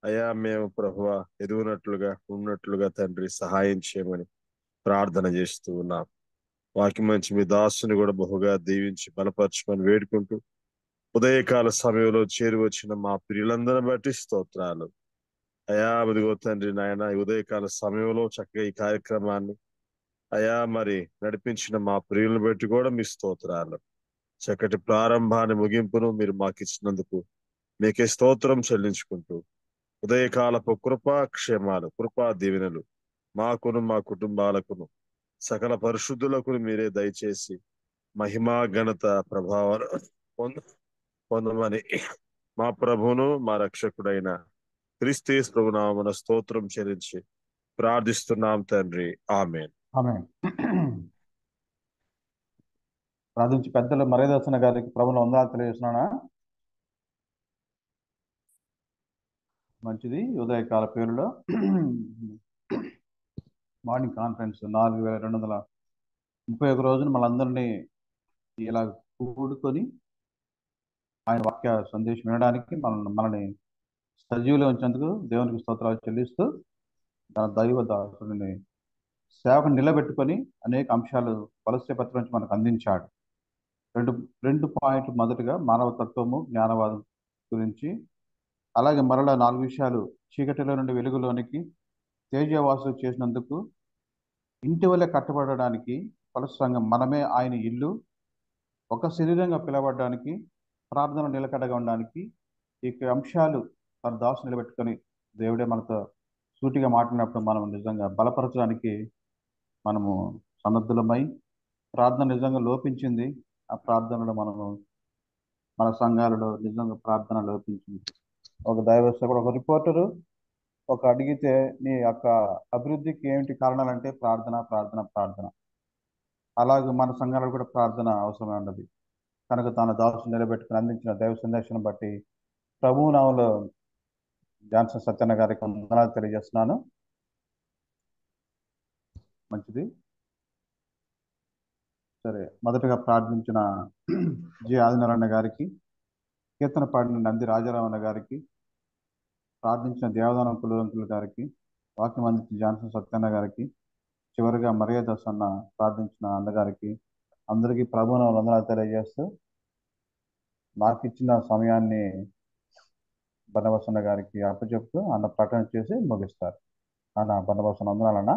అయా మేము ప్రభువా ఎదుగునట్లుగా ఉన్నట్లుగా తండ్రి సహాయం చేయమని ప్రార్థన చేస్తూ ఉన్నాం. వాక్యం మంచి మీ దాసుని కూడా బహుగా దీవించి బలపరచమని వేడుకుంటూ ఉదయకాల సమయంలో చేరి వచ్చిన మా ప్రియులందరిని బట్టి స్తోత్రాలు. అయా అదిగో తండ్రి నాయన ఈ ఉదయకాల సమయంలో చక్కగా ఈ కార్యక్రమాన్ని అయా మరి నడిపించిన మా ప్రియులను బట్టి కూడా మీ స్తోత్రాలు. చక్కటి ప్రారంభాన్ని ముగింపును మీరు మాకు ఇచ్చినందుకు మీకే స్తోత్రం చెల్లించుకుంటూ ఉదయకాలపు కృపా క్షేమాలు కృపా దీవెనలు మాకును మా కుటుంబాలకును సకల పరిశుద్ధులకు మీరే దయచేసి మహిమా ఘనత ప్రభావాలు పొందమని మా ప్రభువును మా రక్షకుడైన క్రీస్తు ప్రభునామమున స్తోత్రం చెల్లించి ప్రార్థిస్తున్నాం తండ్రి. ఆమేన్. ఆమేన్. ప్రార్థించి పెద్దలు మరియదర్శన గారికి ప్రభువును వందనాలు తెలియజేస్తున్నానా. మంచిది. ఉదయకాల పేరులో మార్నింగ్ కాన్ఫరెన్స్ 4231 రోజున మనందరినీ ఇలా కూడుకొని ఆయన వాక్య సందేశం వినడానికి మనల్ని సజీవులో ఉంచేందుకు దేవునికి స్తోత్రాలు చెల్లిస్తూ తన దైవ దాసుని సేవకు నిలబెట్టుకొని అనేక అంశాలు వలస పత్రం నుంచి మనకు అందించాడు. రెండు పాయింట్లు. మొదటిగా మానవ తత్వము జ్ఞానవాదం గురించి, అలాగే మరలా 4 విషయాలు చీకటిలో నుండి వెలుగులోనికి తేజవాసు చేసినందుకు ఇంటి వల్ల కట్టబడడానికి వలస సంఘం మనమే ఆయన ఇల్లు ఒక శరీరంగా పిలవడానికి ప్రార్థన నిలకడగా ఉండడానికి ఈ అంశాలు తన దాసు నిలబెట్టుకొని దేవుడే మనతో సూటిగా మాట్లాడినప్పుడు మనం నిజంగా బలపరచడానికి మనము సన్నద్ధులమై ప్రార్థన నిజంగా లోపించింది. ఆ ప్రార్థనలో మన సంఘాలలో నిజంగా ప్రార్థన లోపించింది. ఒక దైవసేవకుడు ఒక రిపోర్టరు ఒక అడిగితే నీ యొక్క అభివృద్ధికి ఏమిటి కారణాలంటే ప్రార్థన ప్రార్థన ప్రార్థన. అలాగే మన సంఘాలలో కూడా ప్రార్థన అవసరమే ఉన్నది. కనుక తన దాసు నిలబెట్టుకుని అందించిన దైవ సందేశం బట్టి ప్రభువు నామములో జాన్సన్ సత్యన్న గారికి వందనాలు తెలియజేస్తున్నాను. మంచిది. సరే, మొదటగా ప్రార్థించిన జి ఆదినారాయణ గారికి, కీర్తన పాడిన నంది రాజారామన్న గారికి, ప్రార్థించిన దేవదానం కులవంతుల గారికి, వాక్యం అందించిన జాన్సన్ సత్యన్న గారికి, చివరిగా మర్యాద సన్న ప్రార్థించిన అన్నగారికి అందరికీ ప్రభువున వందనాలు తెలియజేస్తూ నాకు ఇచ్చిన సమయాన్ని బన్నబసన్న గారికి అప్పచెప్తూ అన్న ప్రకటన చేసి ముగిస్తారు. అన్న బన్నబసన్న వందనాలన్నా.